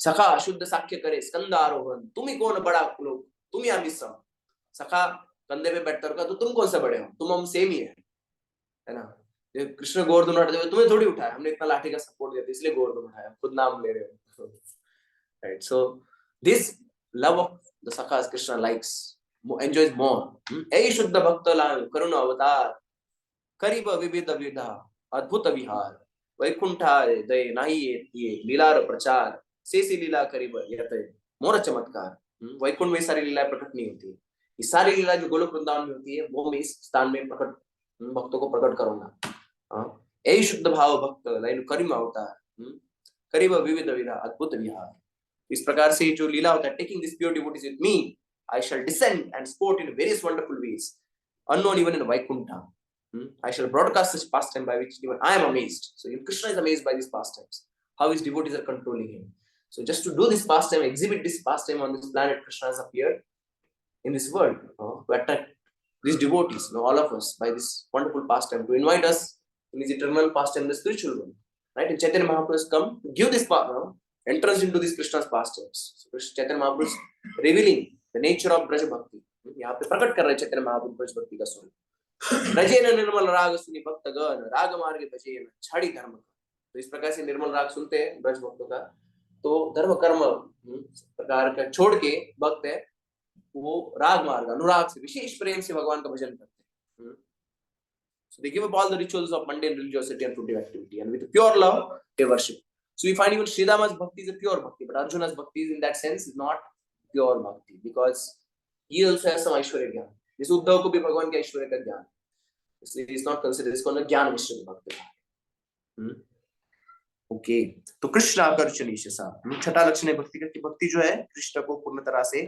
S1: सखा शुद्ध साक्ष्य करे स्कंदारोहण, तुम ही कौन बड़ा लोग, तुम ही हम सम. सखा कंधे पे बैठकर कहा तो तुम कौन से बड़े हो, तुम हम सेम ही है ना. कृष्ण गोवर्धन उठाते हुए तुम्हें थोड़ी उठाया, हमने इतना लाठी का सपोर्ट दिया इसलिए गोवर्धन उठाया, खुद नाम ले रहे हो. Right. So this love of the sakhas Krishna likes, enjoys more. ऐ शुद्ध भक्त लायो करुण अवतार, करीब विविध विधा अद्भुत विहार, वैकुंठारे दय नाही ये लीलार प्रचार, शेषी लीला करीब यते मोर चमत्कार. वैकुंठ में सारी लीला प्रकट नहीं होती, ये सारी लीला जो गोलोक वृंदावन में होती है वो मैं इस स्थान में प्रकट भक्तों को प्रकट करूंगा. ऐ शुद्ध भाव भक्त लायो करीब अवतार, करीब विविध विधा अद्भुत विहार. इस प्रकार से जो लीला होता है, taking this pure devotees with me, I shall descend and sport in various wonderful ways, unknown even in Vaikuntha. I shall broadcast such pastime by which even I am amazed. So if Krishna is amazed by these pastimes, how his devotees are controlling him. So just to do this pastime, exhibit this pastime on this planet, Krishna has appeared in this world to attract these devotees, all of us, by this wonderful pastime, to invite us in his eternal pastime, the spiritual world. Right? And Chaitanya Mahaprabhu has come to give this entrance into this Krishna's pastimes. So Chaitanya Mahaprabhu is revealing the nature of Braja Bhakti. यहाँ पे प्रकट कर रहे चैतन्य महाप्रभु ब्रज भक्ति का स्वरूप. रजेन निर्मल राग सुनि भक्त गण, राग मार्ग भजेन छाड़ी धर्म. तो इस प्रकार से निर्मल राग सुनते हैं ब्रज भक्तों का, तो धर्म कर्म प्रकार का छोड़ के भक्त है वो राग मार्ग अनुराग से विशेष प्रेम से भगवान का भजन करते हैं. So they give up all the rituals of mundane religiosity and fruitive activity, and with pure love they worship. So we find even Sridhama's bhakti is a pure bhakti, but Arjuna's bhakti is in that sense is not pure bhakti, because he also has some Aishwarya Gyan. This Uddhav को भी भगवान के ऐश्वर्य का ज्ञान, इसलिए he is not considered इसको ना ज्ञान मिश्रित भक्ति. ओके, तो कृष्ण आकर्षण सा छठा लक्षण है भक्ति का, कि भक्ति जो है कृष्ण को पूर्ण तरह से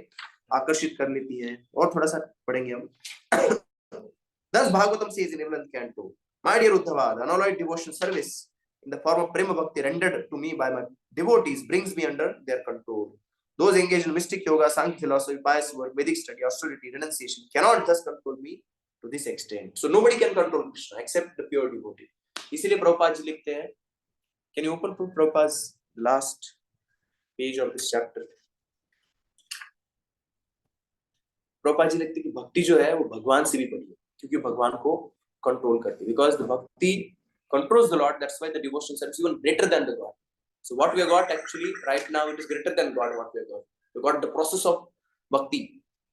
S1: आकर्षित कर लेती है. और थोड़ा सा पढ़ेंगे हम. Thus Bhagavatam says in 11th canto, my dear Uddhava, the unalloyed devotion service in the form of prema bhakti rendered to me by my devotees brings me under their control. Those engaged in mystic yoga, Sankhya philosophy, pious work, Vedic study, austerity, renunciation cannot thus control me to this extent. So nobody can control Krishna except the pure devotee. इसीलिए प्रभुपाद जी लिखते हैं, can you open Prabhupada's last page of this chapter? Prabhupada ji लिखते हैं कि भक्ति जो है वो भगवान से भी बड़ी है, क्योंकि भगवान को कंट्रोल करती है. Because the bhakti controls the Lord, that's why the devotion service is even greater than the God. So what we have got actually right now, it is greater than God. What we have got, we got the process of bhakti.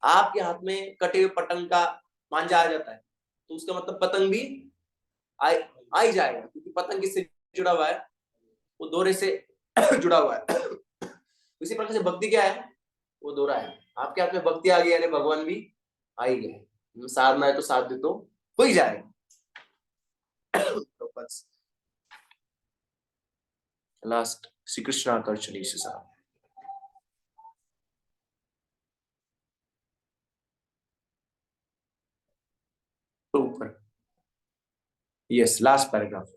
S1: आपके हाथ में कटे हुए पतंग का मांझा आ जाता है, तो उसका मतलब पतंग भी आ ही जाएगा, क्योंकि पतंग किससे जुड़ा हुआ है, वो दोरे से जुड़ा हुआ है. इसी प्रकार से भक्ति क्या है, वो दोरा है. आपके हाथ में भक्ति आ गई यानी भगवान भी आ ही गए. साधना है तो साथ दे तो हो ही जाएगा. Last, Sri Krishna Akarshani Sisa. Yes, last paragraph.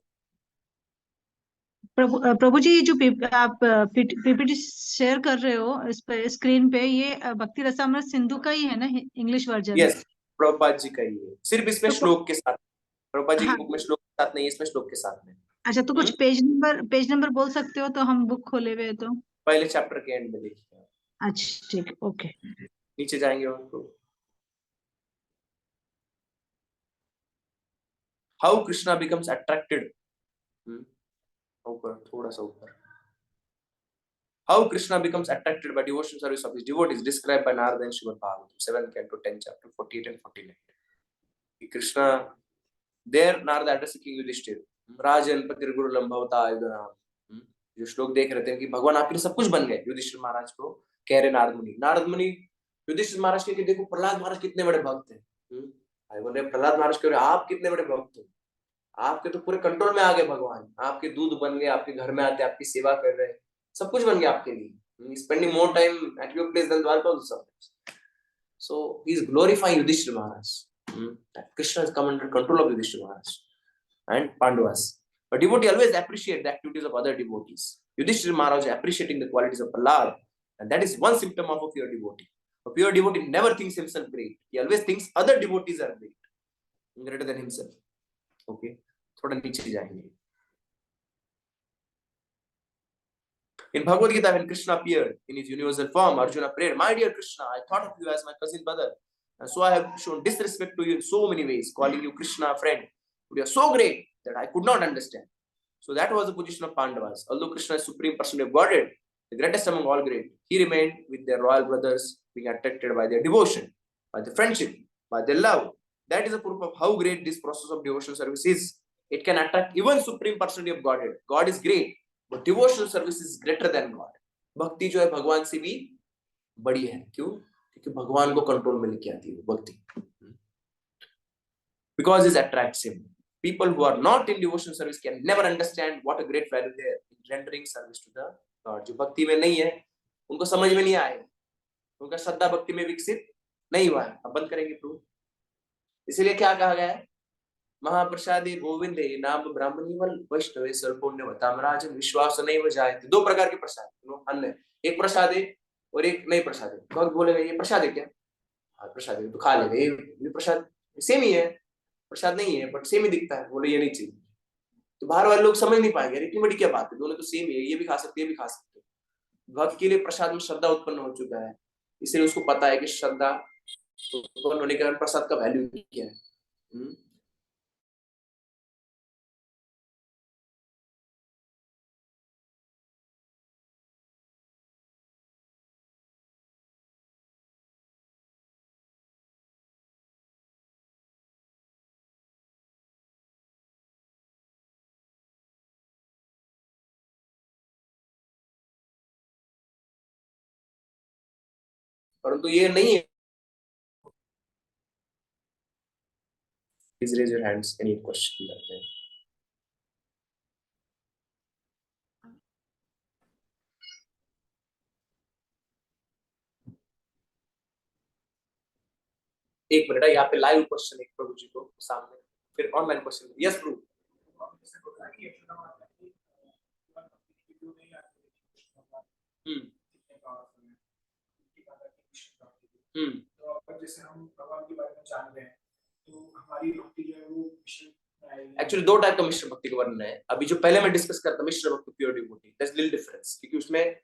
S4: प्रभु जी, जो आप पीपीटी शेयर कर रहे हो इस पे स्क्रीन पे, ये भक्ति रसामृत सिंधु का ही है ना, English version?
S1: Yes, Prabhupada ji का ही है, सिर्फ इसमें श्लोक के साथ. प्रभुपाद जी की बुक में श्लोक के साथ नहीं, इसमें श्लोक के साथ में.
S4: अच्छा, तो कुछ पेज नंबर बोल सकते हो, तो हम बुक खोले हुए तो
S1: पहले चैप्टर के एंड में देखिए.
S4: अच्छा ठीक, ओके.
S1: नीचे जाएंगे और तो हाउ कृष्णा बिकम्स अट्रैक्टेड, ऊपर थोड़ा सा ऊपर. How Krishna becomes attracted by devotion service of his devotees described by Narada and Srimad Bhagavatam, 7th canto, 10th chapter, 48 and 49. Krishna there Narad addressing Yudhishthir राजन पतिर्गुरुलम भवता युधनाम। जो श्लोक देख रहे थे कि भगवान आपके लिए सब कुछ बन गए, युधिष्ठिर महाराज को कह रहे नारद मुनि युधिष्ठिर महाराज के देखो प्रहलाद महाराज कितने बड़े भक्त हैं। बोल रहे प्रहलाद महाराज कह रहे आप कितने बड़े भक्त हो, आपके तो पूरे कंट्रोल में आ गए भगवान, आपके दूध बन गए, आपके घर में आते आपकी सेवा कर रहे हैं, सब कुछ बन गया आपके लिए, spending more time at your place then Dwarka. So he is glorifying Yudhishthira Maharaj. That Krishna has come under control of Yudhishthira Maharaj and Pandavas. A devotee always appreciates the activities of other devotees. Yudhishthira Maharaj is appreciating the qualities of Prahlad, and that is one symptom of a pure devotee. A pure devotee never thinks himself great. He always thinks other devotees are great, greater than himself. Okay, थोड़ा नीचे जाएंगे. In Bhagavad Gita, when Krishna appeared in his universal form, Arjuna prayed, "My dear Krishna, I thought of you as my cousin brother, and so I have shown disrespect to you in so many ways, calling you Krishna friend. But you are so great that I could not understand." So that was the position of Pandavas. Although Krishna is supreme person of Godhead, the greatest among all great, he remained with their royal brothers, being attracted by their devotion, by their friendship, by their love. That is a proof of how great this process of devotional service is. It can attract even supreme personality of Godhead. God is great. But devotional service is greater than God. भक्ति जो है भगवान से भी बड़ी है। क्यों? क्योंकि भगवान को कंट्रोल में लेके आती है भक्ति। Because it attracts him. People who are not in devotional service can never understand what a great value there in rendering service to the God. जो भक्ति में नहीं है, उनको समझ में नहीं आएगा, उनका श्रद्धा भक्ति में विकसित नहीं हुआ है। अब बंद करेंगे प्रभु। इसलिए क्या कहा गया है? महाप्रसादे गोविंदे नाम ब्राह्मणी वल वैष्णवे सर्वपुण्यवताम राजन विश्वास नैव जायते। दो प्रकार के प्रसाद, अन्न, एक प्रसादे और एक नहीं प्रसादे। भक्त बोलेगा ये प्रसाद है क्या? हाँ प्रसाद है, तो खा लेंगे। ये प्रसाद सेम ही है, प्रसाद नहीं है बट सेम ही दिखता है, बोले ये नहीं चाहिए। तो बाहर वाले लोग समझ नहीं पाएंगे, इतनी बड़ी क्या बात है, दोनों तो सेम ही है, ये भी खा सकते, ये भी खा सकते। भक्त के लिए प्रसाद में श्रद्धा उत्पन्न हो चुका है, इसलिए उसको पता है कि श्रद्धा उत्पन्न होने के कारण प्रसाद का वैल्यू क्या है। परंतु ये नहीं है। Please raise your hands. Any question? एक मिनट, यहाँ पे लाइव क्वेश्चन एक प्रभु जी को सामने, फिर ऑनलाइन क्वेश्चन। यस प्रभु।
S7: जैसे हम भगवान के बारे में जान रहे हैं तो हमारी भक्ति जो है वो
S1: एक्चुअली दो टाइप का मिश्र भक्ति का वर्णन है। अभी जो पहले मैं डिस्कस करता मिश्र भक्ति pure devotee, that's little difference, क्योंकि उसमें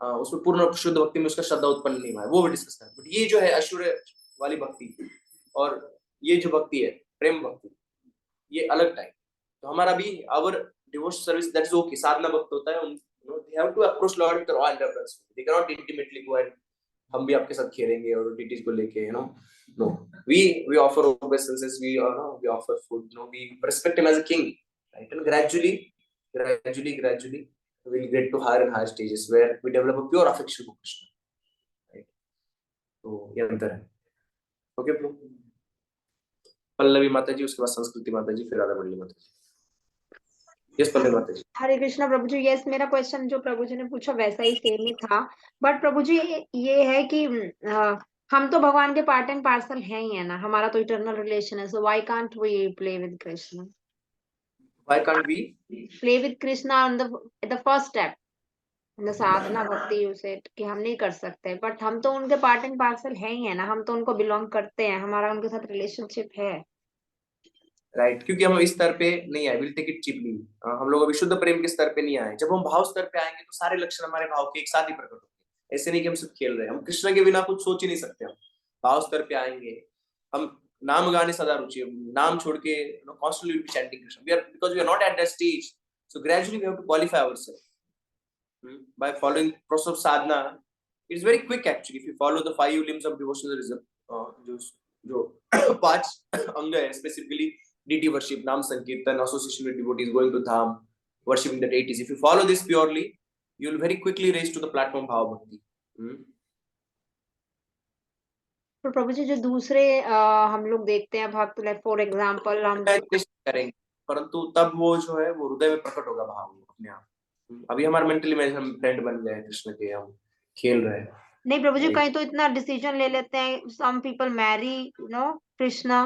S1: पूर्ण शुद्ध भक्ति में उसका श्रद्धा उत्पन्न नहीं हुआ है, वो भी डिस्कस करते। बट ये जो है ऐश्वर्य वाली भक्ति और ये जो भक्ति है प्रेम भक्ति, ये अलग टाइप। तो हमारा भी our devotion service that is okay, साधना भक्त होता है, they have to approach lord with raw इंटरप्रेस, they can not intimately go and हम भी आपके साथ खेलेंगे और डीटीज को लेके, no, we offer obeisances, we offer food, we respect him as a king, right? And gradually we'll get to higher and higher stages where we develop a pure affection for Krishna, right? तो ये अंतर है। Okay pro, Pallavi माता जी, उसके बाद संस्कृति माता जी, फिर राधा मंडली माता जी। यस पल्लवी माता जी।
S4: हरे कृष्णा प्रभु जी। यस, मेरा क्वेश्चन जो प्रभु जी ने पूछा वैसा ही सेम ही था, बट प्रभु जी ये है कि हम तो भगवान के पार्ट एंड पार्सल हैं ही है ना, हमारा तो इटर्नल रिलेशन है, so why can't we play with Krishna?
S1: Why can't we
S4: play with Krishna on the first step in the sadhana bhakti? You said कि हम नहीं कर सकते, बट हम तो उनके पार्ट एंड पार्सल हैं ही है ना, हम तो उनको बिलोंग करते हैं, हमारा उनके साथ रिलेशनशिप है,
S1: राइट? क्योंकि हम इस स्तर पे नहीं आए, विल टेक इट चीपली। हम लोग अभी शुद्ध प्रेम के स्तर पे नहीं आए। जब हम भाव स्तर पे आएंगे तो सारे लक्षण हमारे भाव के एक साथ ही प्रकट होंगे। ऐसे नहीं कि हम सिर्फ खेल रहे हैं, हम कृष्ण के बिना कुछ सोच ही नहीं सकते। हम भाव स्तर पे आएंगे, हम नाम गाने सदा रुचि, नाम छोड़ के constantly be chanting Krishna, because we are not at that stage, so gradually we have to qualify ourselves by following process of sadhana. It's very quick actually if you follow the 5 limbs of devotionalism, जो जो 5 अंग है specifically deity worship, नाम संकीर्तन, association with devotees, going to dham, worshiping the deities. If you follow this purely, you will very quickly raise to the platform bhava bhakti.
S8: तो प्रभु जी जो दूसरे हम लोग देखते हैं भक्त, लाइक फॉर एग्जांपल हम
S1: करेंगे, परंतु तब वो जो है वो हृदय में प्रकट होगा भाव अपने आप। अभी हमारे मेंटली में हम फ्रेंड बन गए कृष्ण के, हम खेल रहे हैं।
S8: नहीं प्रभु जी, कहीं तो इतना डिसीजन ले लेते हैं, सम पीपल मैरी कृष्णा,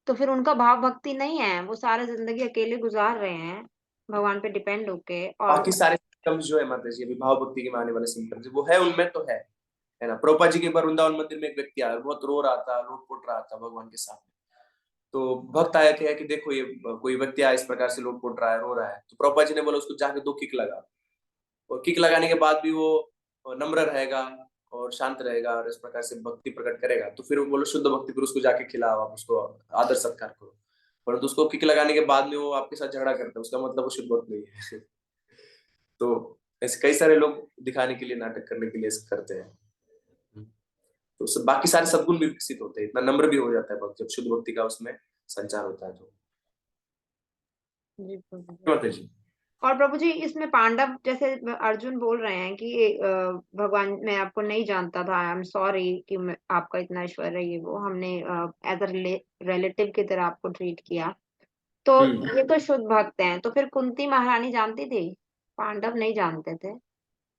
S8: तो फिर उनका भाव भक्ति नहीं है, वो सारा जिंदगी अकेले गुजार रहे हैं भगवान पे डिपेंड होके। और
S1: बाकी सारे सिम्टम्स जो है माता जी, अभी भाव भक्ति के मानने वाले सिम्टम्स वो है, उनमें तो है ना। प्रभुपाद जी के बार वृंदावन मंदिर में एक व्यक्ति आया, बहुत रो रहा था, लोट-पोट रहा था भगवान के सामने। तो भक्त आया कि देखो ये कोई व्यक्ति आया इस प्रकार से लोट-पोट रहा है, रो रहा है। तो प्रभुपाद जी ने बोला उसको जाके 2 किक लगा, और किक लगाने के बाद भी वो नम्र रहेगा और शांत रहेगा और इस प्रकार से भक्ति प्रकट करेगा, तो फिर वो बोलो शुद्ध भक्ति, फिर उसको जाके खिलाओ, आप उसको आदर सत्कार करो। परंतु उसको किक लगाने के बाद में वो आपके साथ झगड़ा करता है, उसका मतलब वो शुद्ध भक्त नहीं है। तो ऐसे कई सारे लोग दिखाने के लिए, नाटक करने के लिए करते हैं। तो बाकी सारे सद्गुण भी विकसित होते हैं, इतना नम्र भी हो जाता है भक्त जब शुद्ध भक्ति का उसमें संचार होता है। तो जी
S8: और प्रभु जी इसमें पांडव, जैसे अर्जुन बोल रहे हैं कि भगवान मैं आपको नहीं जानता था, आई एम सॉरी कि आपका इतना ऐश्वर्य ये वो हमने एज अ रिलेटिव की तरह आपको ट्रीट किया, तो ये तो शुद्ध भक्त हैं। तो फिर कुंती महारानी जानती थी, पांडव नहीं जानते थे,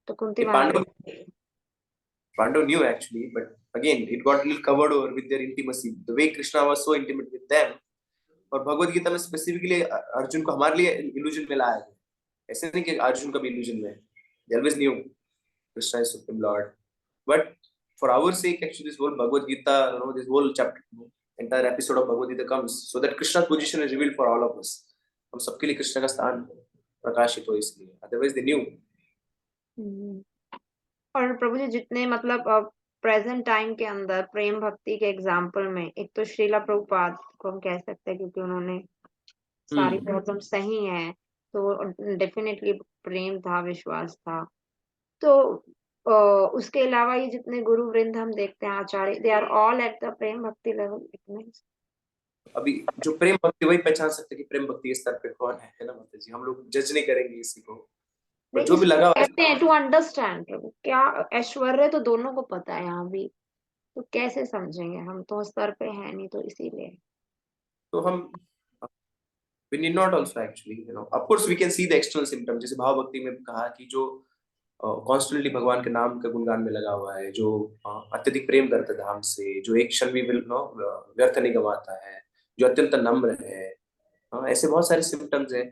S8: तो कुंती महारानी
S1: Pandav knew actually, but again it got a little covered over with their intimacy. The way Krishna was so intimate with them, और भगवत गीता में स्पेसिफिकली अर्जुन को हमारे लिए इल्यूजन में लाया गया। ऐसे नहीं कि अर्जुन का भी इल्यूजन में, they always knew Krishna is supreme Lord, but for our sake actually this whole Bhagavad Gita, this whole chapter, entire episode of Bhagavad Gita comes so that Krishna's position is revealed for all of us. हम सबके लिए कृष्ण का स्थान प्रकाशित हो इसलिए, otherwise they knew.
S8: और प्रभु जी जितने मतलब प्रेजेंट टाइम के अंदर प्रेम भक्ति के एग्जाम्पल में, एक तो श्रीला प्रभुपाद को हम कह सकते हैं क्योंकि उन्होंने सारी प्रॉब्लम सही है, तो डेफिनेटली प्रेम था, विश्वास था। तो उसके अलावा ये जितने गुरु वृंद हम देखते हैं, आचार्य, they are all at the प्रेम भक्ति लेवल। इट मींस
S1: अभी जो प्रेम भक्ति वही पहचान सकते कि प्रेम भक्ति के स्तर पे कौन है ना माता जी। हम लोग जज नहीं करेंगे किसी को, पर जो भी लगा
S8: कहते हैं टू अंडरस्टैंड प्रभु, क्या ऐश्वर्य तो दोनों को पता है यहाँ भी, तो कैसे समझेंगे, हम तो स्तर पे है नहीं, तो इसीलिए
S1: तो हम we need not also actually, of course we can see the external symptoms, जैसे भाव भक्ति में कहा कि जो कॉन्स्टेंटली भगवान के नाम के गुणगान में लगा हुआ है, जो अत्यधिक प्रेम करता है धाम से, जो एक क्षण भी व्यर्थ नहीं गवाता है, जो अत्यंत नम्र है, ऐसे बहुत सारे सिम्टम्स हैं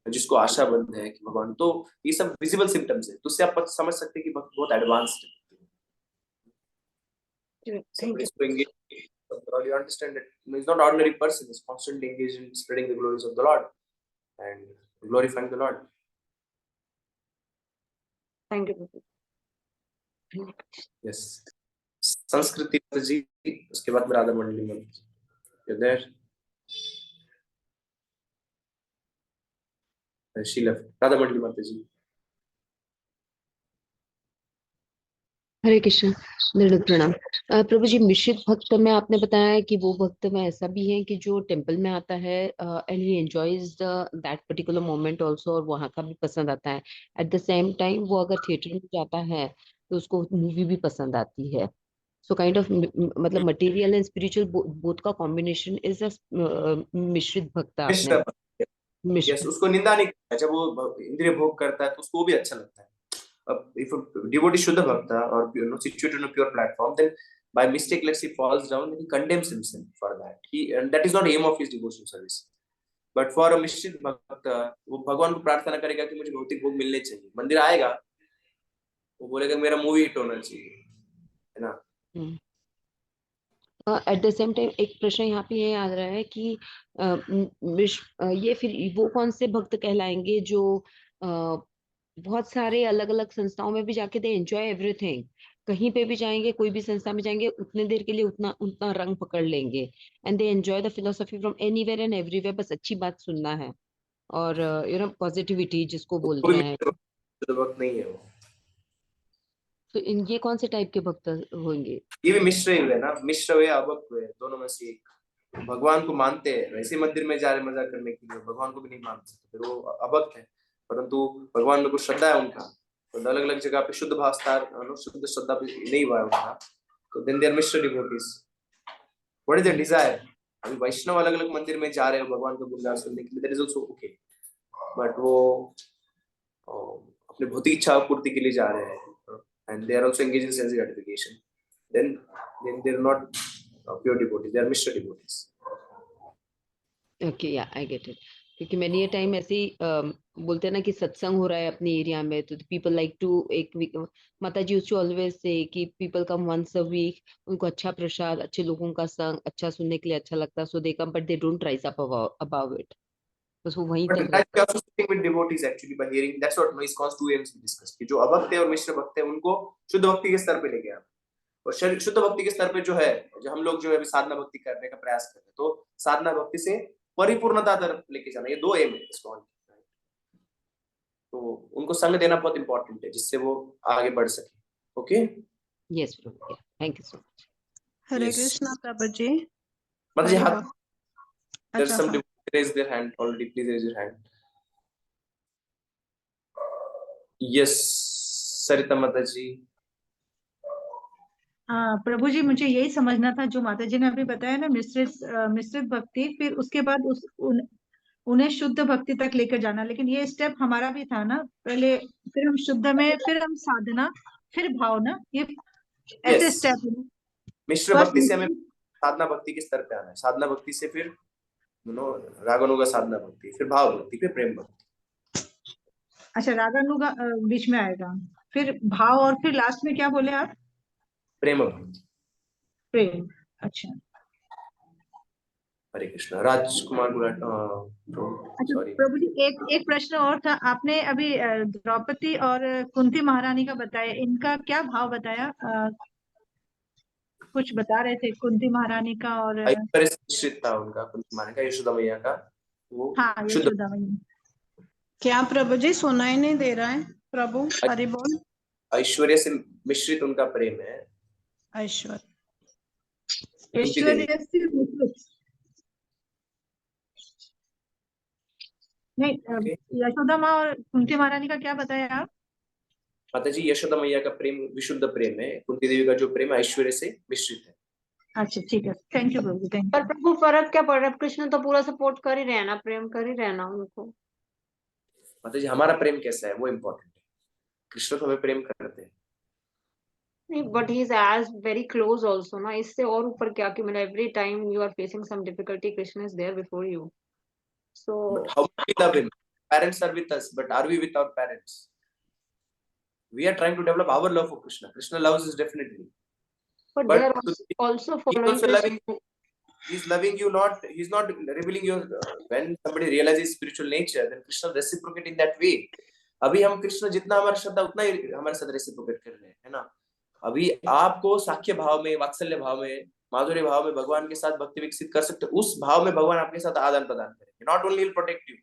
S1: जिसको आशाबंद है कि भगवान, तो ये सब विजिबल सिम्टम्स है, तो उससे आप समझ सकते हैं कि भक्त बहुत एडवांस्ड है। You understand that he's not ordinary person, he's constantly engaged in spreading the glories of the Lord and glorifying the Lord.
S8: Thank you.
S1: Yes. संस्कृति जी, उसके बाद राधा मंडली में you're there. She left. Radha मंडली माता जी।
S2: हरे कृष्ण, दृढ़ प्रणाम। प्रभु जी, मिश्रित भक्त में आपने बताया कि वो भक्त में ऐसा भी है कि जो टेम्पल में आता है and he enjoys that particular moment also, और वहाँ का भी पसंद आता है। एट द सेम टाइम वो अगर थिएटर में जाता है तो उसको मूवी भी पसंद आती है। सो काइंड ऑफ मतलब मटेरियल एंड स्पिरिचुअल बोथ का कॉम्बिनेशन इज अ मिश्रित भक्त। आपने
S1: यस, उसको निंदा नहीं करता है, जब वो इंद्रिय भोग करता है तो उसको भी अच्छा लगता है। If a devotee Shuddha Bhakta or situated on a pure platform, then by mistake, let's say, falls down, then he condemns himself for that. And that is not aim of his devotional service. But for a Mishrit Bhakta, वो भगवान को प्रार्थना करेगा कि मुझे भौतिक भोग मिलने चाहिए। मंदिर आएगा, वो बोलेगा मेरा मूवी हिट होना चाहिए, है ना।
S2: एट द सेम टाइम एक प्रश्न यहाँ पे ये आ रहा है कि ये फिर वो कौन से भक्त कहलाएंगे जो बहुत सारे अलग अलग संस्थाओं में भी जाके दे एंजॉय एवरीथिंग, कहीं पे भी जाएंगे, कोई भी संस्था में जाएंगे, उतने देर के लिए उतना उतना रंग पकड़ लेंगे, and they enjoy the philosophy from anywhere and everywhere, बस अच्छी बात सुनना है और पॉजिटिविटी जिसको बोलते हैं।
S1: वक्त नहीं है वो।
S2: तो इन ये कौन से टाइप के भक्त होंगे?
S1: ये भी मिश्र हुए ना, मिश्र हुए अभक्त हुए, दोनों में से एक। भगवान को मानते हैं, वैसे मंदिर में जा रहे मजा करने के लिए, भगवान को भी नहीं मान सकते, फिर वो अभक्त है। परंतु भगवान में कुछ श्रद्धा है उनका, तो अलग अलग जगह पे शुद्ध भावस्तार शुद्ध श्रद्धा पे नहीं हुआ है उनका, तो then they are mixed devotees. What is the desire? अभी वैष्णव अलग अलग मंदिर में जा रहे हो भगवान का गुणगान सुनने के लिए, that is also okay, but वो अपने भौतिक इच्छा पूर्ति के लिए जा रहे हैं, and they are also engaged in sense gratification, then they are not pure devotees, they are mishra devotees.
S2: Okay, या आई गेट इट। क्योंकि मैंने ये टाइम ऐसे ही बोलते हैं ना कि सत्संग हो रहा है अपने एरिया में, तो पीपल लाइक टू एक वीक, माता ji used to always say कि people come once a week, उनको अच्छा प्रसाद, अच्छे लोगों का संग, अच्छा सुनने के लिए अच्छा लगता है, so they come, but they don't rise up about it. बस वो वहीं
S1: But
S2: तक
S1: that
S2: रहता
S1: we also speak with devotees actually by hearing, that's what noise cause 2 aims we discussed, कि जो अभक्त है और मिश्र भक्त है उनको शुद्ध भक्ति के स्तर पे लेके आना, और शुद्ध भक्ति के स्तर पे जो है, जो हम लोग जो है अभी साधना भक्ति करने का प्रयास कर रहे हैं, तो साधना भक्ति से परिपूर्णता तरफ लेके जाना, ये 2 एम है इसको। तो उनको संग देना बहुत इंपॉर्टेंट है, जिससे वो आगे बढ़ सके। ओके,
S2: यस प्रभु, thank you so much.
S3: Hare
S1: Yes.
S3: Krishna प्रभु जी।
S1: मतलब ये
S3: हरे
S1: हाथ,
S3: बाबा।
S1: there's
S3: अच्छा
S1: some
S3: हाँ।
S1: devotees raise their hand already, please raise your hand. Yes, सरिता माता जी।
S4: प्रभु जी, मुझे यही समझना था जो माता जी ने अभी बताया ना, मिश्रित भक्ति, फिर उसके बाद उन्हें शुद्ध भक्ति तक लेकर जाना, लेकिन ये स्टेप हमारा भी था ना, पहले फिर हम शुद्ध में, फिर हम साधना, फिर भावना, ये ऐसे
S1: Yes.
S4: स्टेप है।
S1: मिश्र
S4: First
S1: भक्ति से हमें साधना भक्ति के स्तर पे आना है, साधना भक्ति से फिर रागानुगा साधना भक्ति, फिर भाव भक्ति, फिर प्रेम भक्ति।
S4: अच्छा, रागानुगा बीच में आएगा, फिर भाव, और फिर लास्ट में क्या बोले आप?
S1: प्रेम भक्ति।
S4: प्रेम। अच्छा
S1: हरे कृष्णा। राजकुमार गुलाट,
S4: अच्छा
S1: सॉरी।
S4: प्रभु जी, एक प्रश्न और था। आपने अभी द्रौपदी और कुंती महारानी का बताया, इनका क्या भाव बताया? कुछ बता रहे थे कुंती महारानी का, और
S1: ऐश्वर्य से मिश्रित था उनका, कुंती महारानी का, यशोदा मैया का, वो
S4: हाँ
S1: शुद्ध।
S4: यशोदा मैया।
S3: क्या प्रभु जी सुनाई नहीं दे रहा है? प्रभु हरि बोल।
S1: ऐश्वर्य से मिश्रित उनका प्रेम है।
S3: ऐश्वर्य
S1: कुंती देवी।
S4: ऐश्वर्य से मिश्रित नहीं।
S1: Okay.
S4: यशोदा माँ और कुंती महारानी का क्या बताया आप?
S1: माता जी, यशोदा मैया का प्रेम विशुद्ध प्रेम है, कुंती देवी का जो प्रेम है ऐश्वर्य से मिश्रित है।
S4: अच्छा ठीक है, थैंक यू प्रभु, थैंक
S8: पर
S4: यू।
S8: प्रभु फर्क क्या पड़ रहा है? कृष्ण तो पूरा सपोर्ट कर ही रहे हैं ना, प्रेम कर ही रहे हैं ना उनको।
S1: माता जी, हमारा प्रेम कैसा है वो इम्पोर्टेंट है, कृष्ण तो हमें प्रेम करते हैं।
S8: नहीं, but he is as very close also ना, इससे और ऊपर क्या कि मतलब every time you are facing some difficulty, Krishna is there before you, so
S1: But how we love him? Parents are with us, but are we with our parents? We are trying to develop our love for Krishna. Krishna loves us definitely,
S8: but they
S1: but
S8: are also
S1: he's
S8: following
S1: also
S8: Krishna.
S1: loving you. He's loving you, not he's not revealing your. When somebody realizes spiritual nature, then Krishna reciprocate in that way. अभी हम कृष्ण जितना हमारा श्रद्धा उतना ही हमारे साथ reciprocate कर रहे हैं, है ना। अभी आपको साख्य भाव में, वात्सल्य भाव में, माधुर्य भाव में भगवान के साथ भक्ति विकसित कर सकते, उस भाव में भगवान आपके साथ आदान प्रदान करेंगे। नॉट ओनली प्रोटेक्ट यू,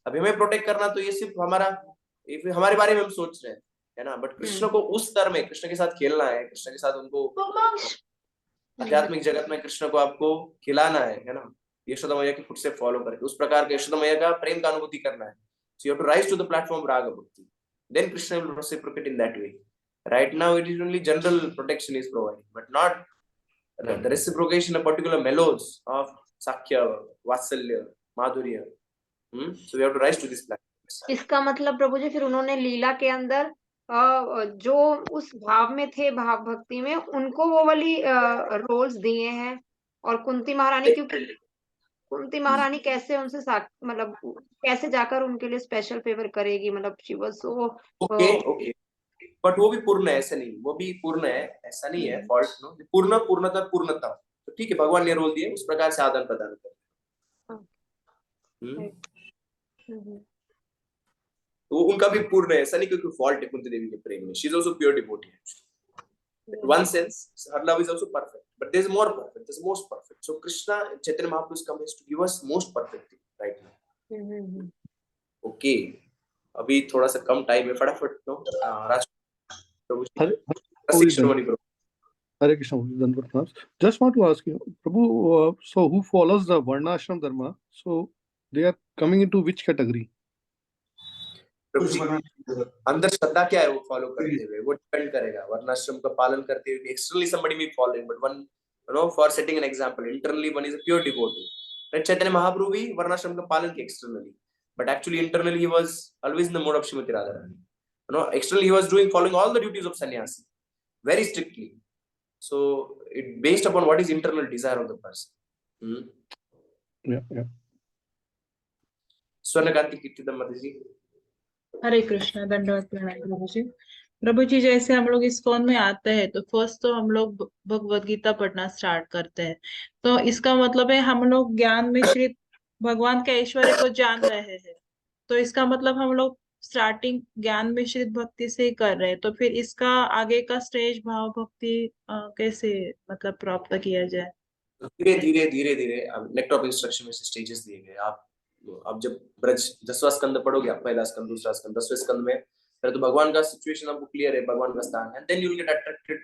S1: अभी हमें प्रोटेक्ट करना तो ये सिर्फ हमारे बारे में हम सोच रहे हैं, है ना, बट कृष्ण को उस स्तर में कृष्ण के साथ खेलना है, कृष्ण के साथ उनको आध्यात्मिक जगत में कृष्ण को आपको खिलाना है ना, यशोदा मैया के फुट से फॉलो करके उस प्रकार के यशोदा मैया का प्रेम का अनुभूति करना है। So you have to rise to the platform of Raga Bhakti. Then Krishna will reciprocate in that way. Right now it is only general protection is provided, but not the reciprocation of particular mellows of Sakhya, Vatsalya, Madhurya. So we have to rise to this platform.
S8: इसका मतलब प्रभु जी फिर उन्होंने लीला के अंदर जो उस भाव में थे, भाव भक्ति में, उनको वो वाली रोल्स दिए हैं। और कुंती महारानी, क्योंकि कुंती महारानी कैसे उनसे मतलब कैसे जाकर उनके लिए स्पेशल फेवर करेगी, मतलब she was so
S1: okay, but वो भी पूर्ण है, ऐसा नहीं, वो भी पूर्ण है, ऐसा नहीं है, फॉल्ट नो, पूर्ण पूर्णता पूर्णता, तो ठीक है, भगवान ने रोल दिए, उस प्रकार से आदान प्रदान करें। तो उनका भी पूर्ण है, ऐसा नहीं क्योंकि फॉल्ट है कुंती देवी के प्रेम में। She is also pure devotee actually, in one sense her love is also perfect, but there's more perfect, there's most perfect. So Krishna, Chaitanya Mahaprabhu is coming to give us most perfect thing right now. Okay, अभी थोड़ा सा कम time है, फटाफट तो राज प्रभु जी। शिरोमणि प्रभु।
S9: Hare Krishna, Dandavat Pranam. Just want to ask you, Prabhu, so who follows the Varnashram Dharma, so they are coming into which category?
S1: प्रभु जी अंदर श्रद्धा क्या है वो फॉलो करते हुए, वो डिपेंड करेगा। वर्णाश्रम का पालन करते हुए externally somebody may follow, but one, you know, for setting an example, internally one is a pure devotee. Right? Chaitanya Mahaprabhu भी वर्णाश्रम का पालन किया externally, but actually internally he was always in the mode of Srimati Radharani. You know, externally he was following all the duties of sannyasi very strictly. So it based upon what is internal desire of the person.
S9: Yeah.
S1: स्वर्णकांति कीर्तिदम माता जी।
S3: हरे कृष्णा, दंडवत प्रणाम प्रभु जी। प्रभु जी, जैसे हम लोग ISKCON में आते हैं तो फर्स्ट तो हम लोग भगवत गीता पढ़ना स्टार्ट करते हैं, तो इसका मतलब है हम लोग ज्ञान मिश्रित भगवान के ऐश्वर्य को जान रहे हैं, तो इसका मतलब हम लोग स्टार्टिंग ज्ञान मिश्रित भक्ति से ही कर रहे हैं, तो फिर इसका आगे का स्टेज भाव भक्ति कैसे मतलब प्राप्त किया जाए?
S1: धीरे धीरे नेक्टर ऑफ इंस्ट्रक्शन में से स्टेजेस दिए गए। आप जब ब्रज 10वां स्कंद पढ़ोगे, आप पहला स्कंद, दूसरा स्कंद, 10वें स्कंद में फिर तो भगवान का सिचुएशन आपको क्लियर है, भगवान का स्थान है, then you will get attracted.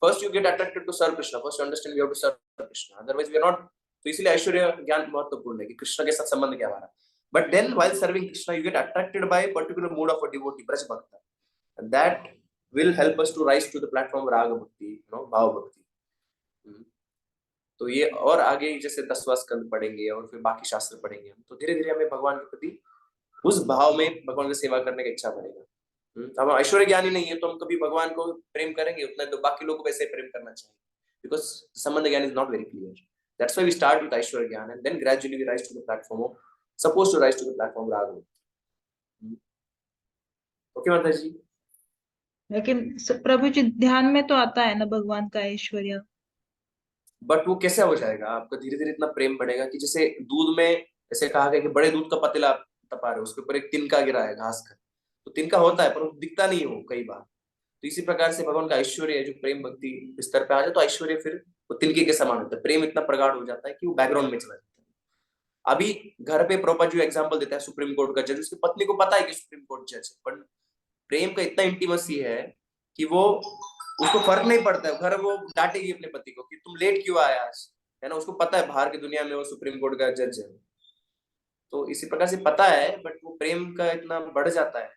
S1: First you get attracted to serve Krishna, first you understand we have to serve Krishna, otherwise we are not. तो इसलिए ऐश्वर्य ज्ञान महत्वपूर्ण है कि कृष्ण के साथ संबंध क्या हमारा। But then while serving Krishna you get attracted by particular mode of a devotee, Braj भक्त, and that will help us to rise to the platform राग भक्ति, यू नो, भाव भक्ति। तो ये और आगे जैसे 10वां स्कंद पढ़ेंगे और फिर बाकी शास्त्र पढ़ेंगे हम, तो धीरे धीरे हमें भगवान के प्रति उस भाव में भगवान की सेवा करने की इच्छा बढ़ेगा। अब हम ऐश्वर्य ज्ञानी नहीं है तो हम कभी भगवान को प्रेम करेंगे उतना, तो बाकी लोगों को वैसे प्रेम करना चाहिए, बिकॉज संबंध ज्ञान is not very clear. That's why we start with ऐश्वर्य ज्ञान and then gradually we rise to the platform of, suppose to rise to the platform राग। ओके माता जी।
S3: लेकिन प्रभु जी ध्यान में तो आता है ना भगवान का ऐश्वर्य,
S1: बट वो कैसे हो जाएगा? आपका धीरे धीरे इतना प्रेम बढ़ेगा कि जैसे दूध में, जैसे कहा गया कि बड़े दूध का पतीला आप तपा रहे हो, उसके ऊपर एक तिनका गिरा है घास का, तो तिनका होता है पर वो दिखता नहीं हो कई बार। तो इसी प्रकार से भगवान का ऐश्वर्य है, जो प्रेम भक्ति स्तर पे आ जाए तो ऐश्वर्य फिर वो तिनके के समान होता है, प्रेम इतना प्रगाढ़ हो जाता है कि वो बैकग्राउंड में चला जाता है। अभी घर पे प्रभुपाद जो एग्जाम्पल देता है सुप्रीम कोर्ट का जज, उसकी पत्नी को पता है कि सुप्रीम कोर्ट जज है, पर प्रेम का इतना इंटीमेसी है कि वो, उसको फर्क नहीं पड़ता है, घर वो डांटेगी अपने पति को कि तुम लेट क्यों आया आज, है ना, उसको पता है बाहर की दुनिया में वो सुप्रीम कोर्ट का जज है। तो इसी प्रकार से पता है, बट वो प्रेम का इतना बढ़ जाता है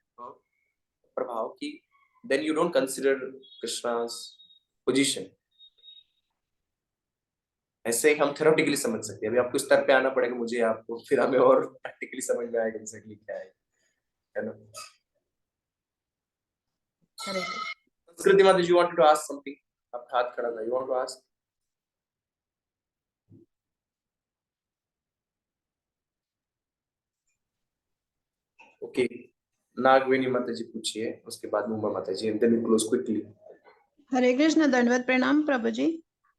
S1: प्रभाव कि then you don't consider Krishna's position. ऐसे हम थ्योरेटिकली समझ सकते हैं, अभी आपको स्तर पे आना पड़ेगा मुझे आपको, फिर हमें और प्रैक्टिकली समझ में आएगा एग्जैक्टली क्या है ना। संस्कृति माता जी, you wanted to ask something? आप हाथ खड़ा था, you want to ask? Okay, नागवेणी माता जी पूछिए, उसके बाद मुंबा माता जी, and then we close quickly.
S3: हरे कृष्ण, दंडवत प्रणाम प्रभु जी।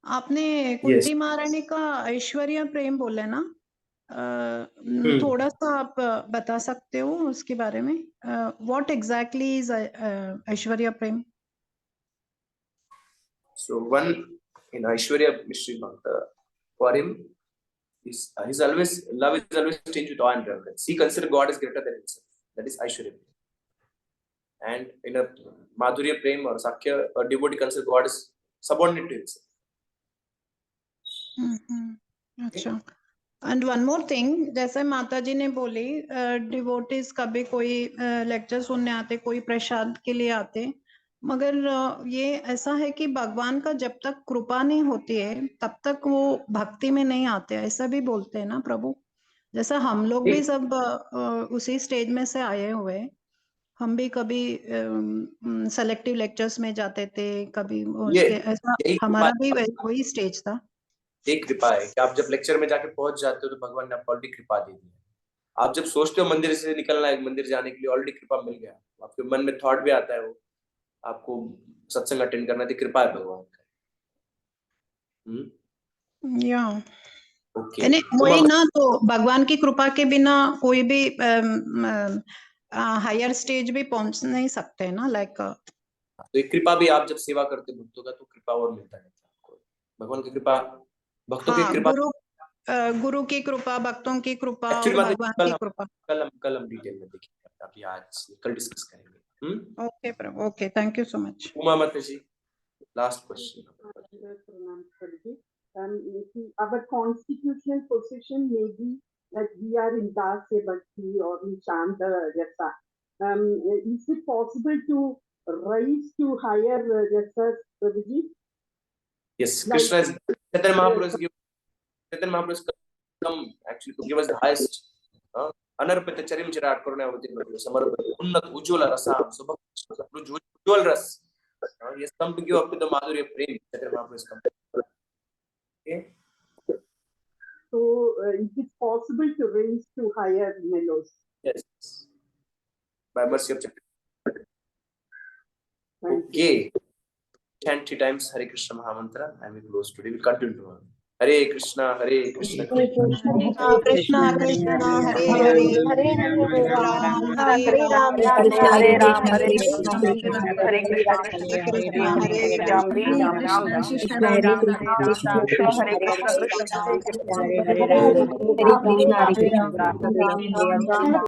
S3: आपने कुंती महारानी का ऐश्वर्य प्रेम बोले ना, थोड़ा सा आप बता सकते हो उसके बारे में? What exactly is Aishwarya Prem?
S1: So one in Aishwarya mystery bhakta, for him his always love is always changed with awe and reverence. He considers God as greater than himself. That is Aishwarya. And in a Madhurya Prem or Sakya, a devotee considers God as subordinate to himself.
S3: अच्छा। And one more thing, जैसे माता जी ने बोली devotees कभी कोई lecture सुनने आते, कोई प्रसाद के लिए आते, मगर ये ऐसा है कि भगवान का जब तक कृपा नहीं होती है तब तक वो भक्ति में नहीं आते, ऐसा भी बोलते हैं ना प्रभु? जैसा हम लोग भी सब उसी स्टेज में से आए हुए, हम भी कभी सेलेक्टिव लेक्चर्स में जाते थे, कभी उसके ऐसा हमारा भी वही स्टेज था।
S1: एक कृपा है कि आप जब लेक्चर में जाके पहुंच जाते हो तो भगवान ने आपको ऑलरेडी कृपा दे दी है। आप जब सोचते हो मंदिर से निकलना है, मंदिर जाने के लिए, ऑलरेडी कृपा मिल गया, आपके मन में थॉट भी आता है वो आपको सत्संग अटेंड करना, तो कृपा है भगवान का।
S3: या यानी वही ना, तो भगवान की कृपा के बिना कोई भी हायर स्टेज भी पहुंच नहीं सकते ना, लाइक
S1: तो एक कृपा भी, आप जब सेवा करते भक्तों का तो कृपा और मिलता है आपको, भगवान की कृपा, भक्तों की कृपा,
S3: गुरु की कृपा, भक्तों की कृपा और भगवान की कृपा।
S1: कल हम डिटेल में देखेंगे, अभी आज कल डिस्कस करेंगे।
S3: Okay Prabhu, okay, thank you so much.
S1: Uma माता जी। Last question.
S10: Our constitutional position may be that we are in Dasya Bhakti or in Shanta Rasa. Is it possible to rise to higher rasas, Prabhuji?
S1: Yes, Krishna is Chaitanya Mahaprabhu has come actually to give us the highest anarpita charim chirat karunavati samarpita unnat ujjwala rasam ujjwal ras. He has come to give up to the madhurya prem. Chaitanya Mahaprabhu has come. Okay.
S10: So is it possible to raise to higher mellows?
S1: Yes. By mercy of Chaitanya. Okay. 20 times Hare Krishna Mahamantra and we close today. We continue tomorrow. Hare Krishna, Hare Krishna.
S3: Krishna Krishna Hare Hare
S8: Hare
S3: Ram
S8: Hare
S3: Hare Ram
S8: Hare
S3: Hare
S8: Ram
S3: Krishna
S8: Hare
S3: Krishna
S8: Krishna Hare Krishna Krishna
S3: Krishna Hare
S8: Ram
S3: Hare
S8: Ram
S3: Krishna
S8: Hare
S3: Hare
S8: Ram Hare
S3: Krishna
S8: Krishna
S3: Krishna
S8: Hare Krishna
S3: Hare
S8: Krishna
S3: Ram
S8: Hare
S3: Hare
S8: Hare
S3: Ram
S8: Ram
S3: Hare
S8: Hare
S3: Ram
S8: Ram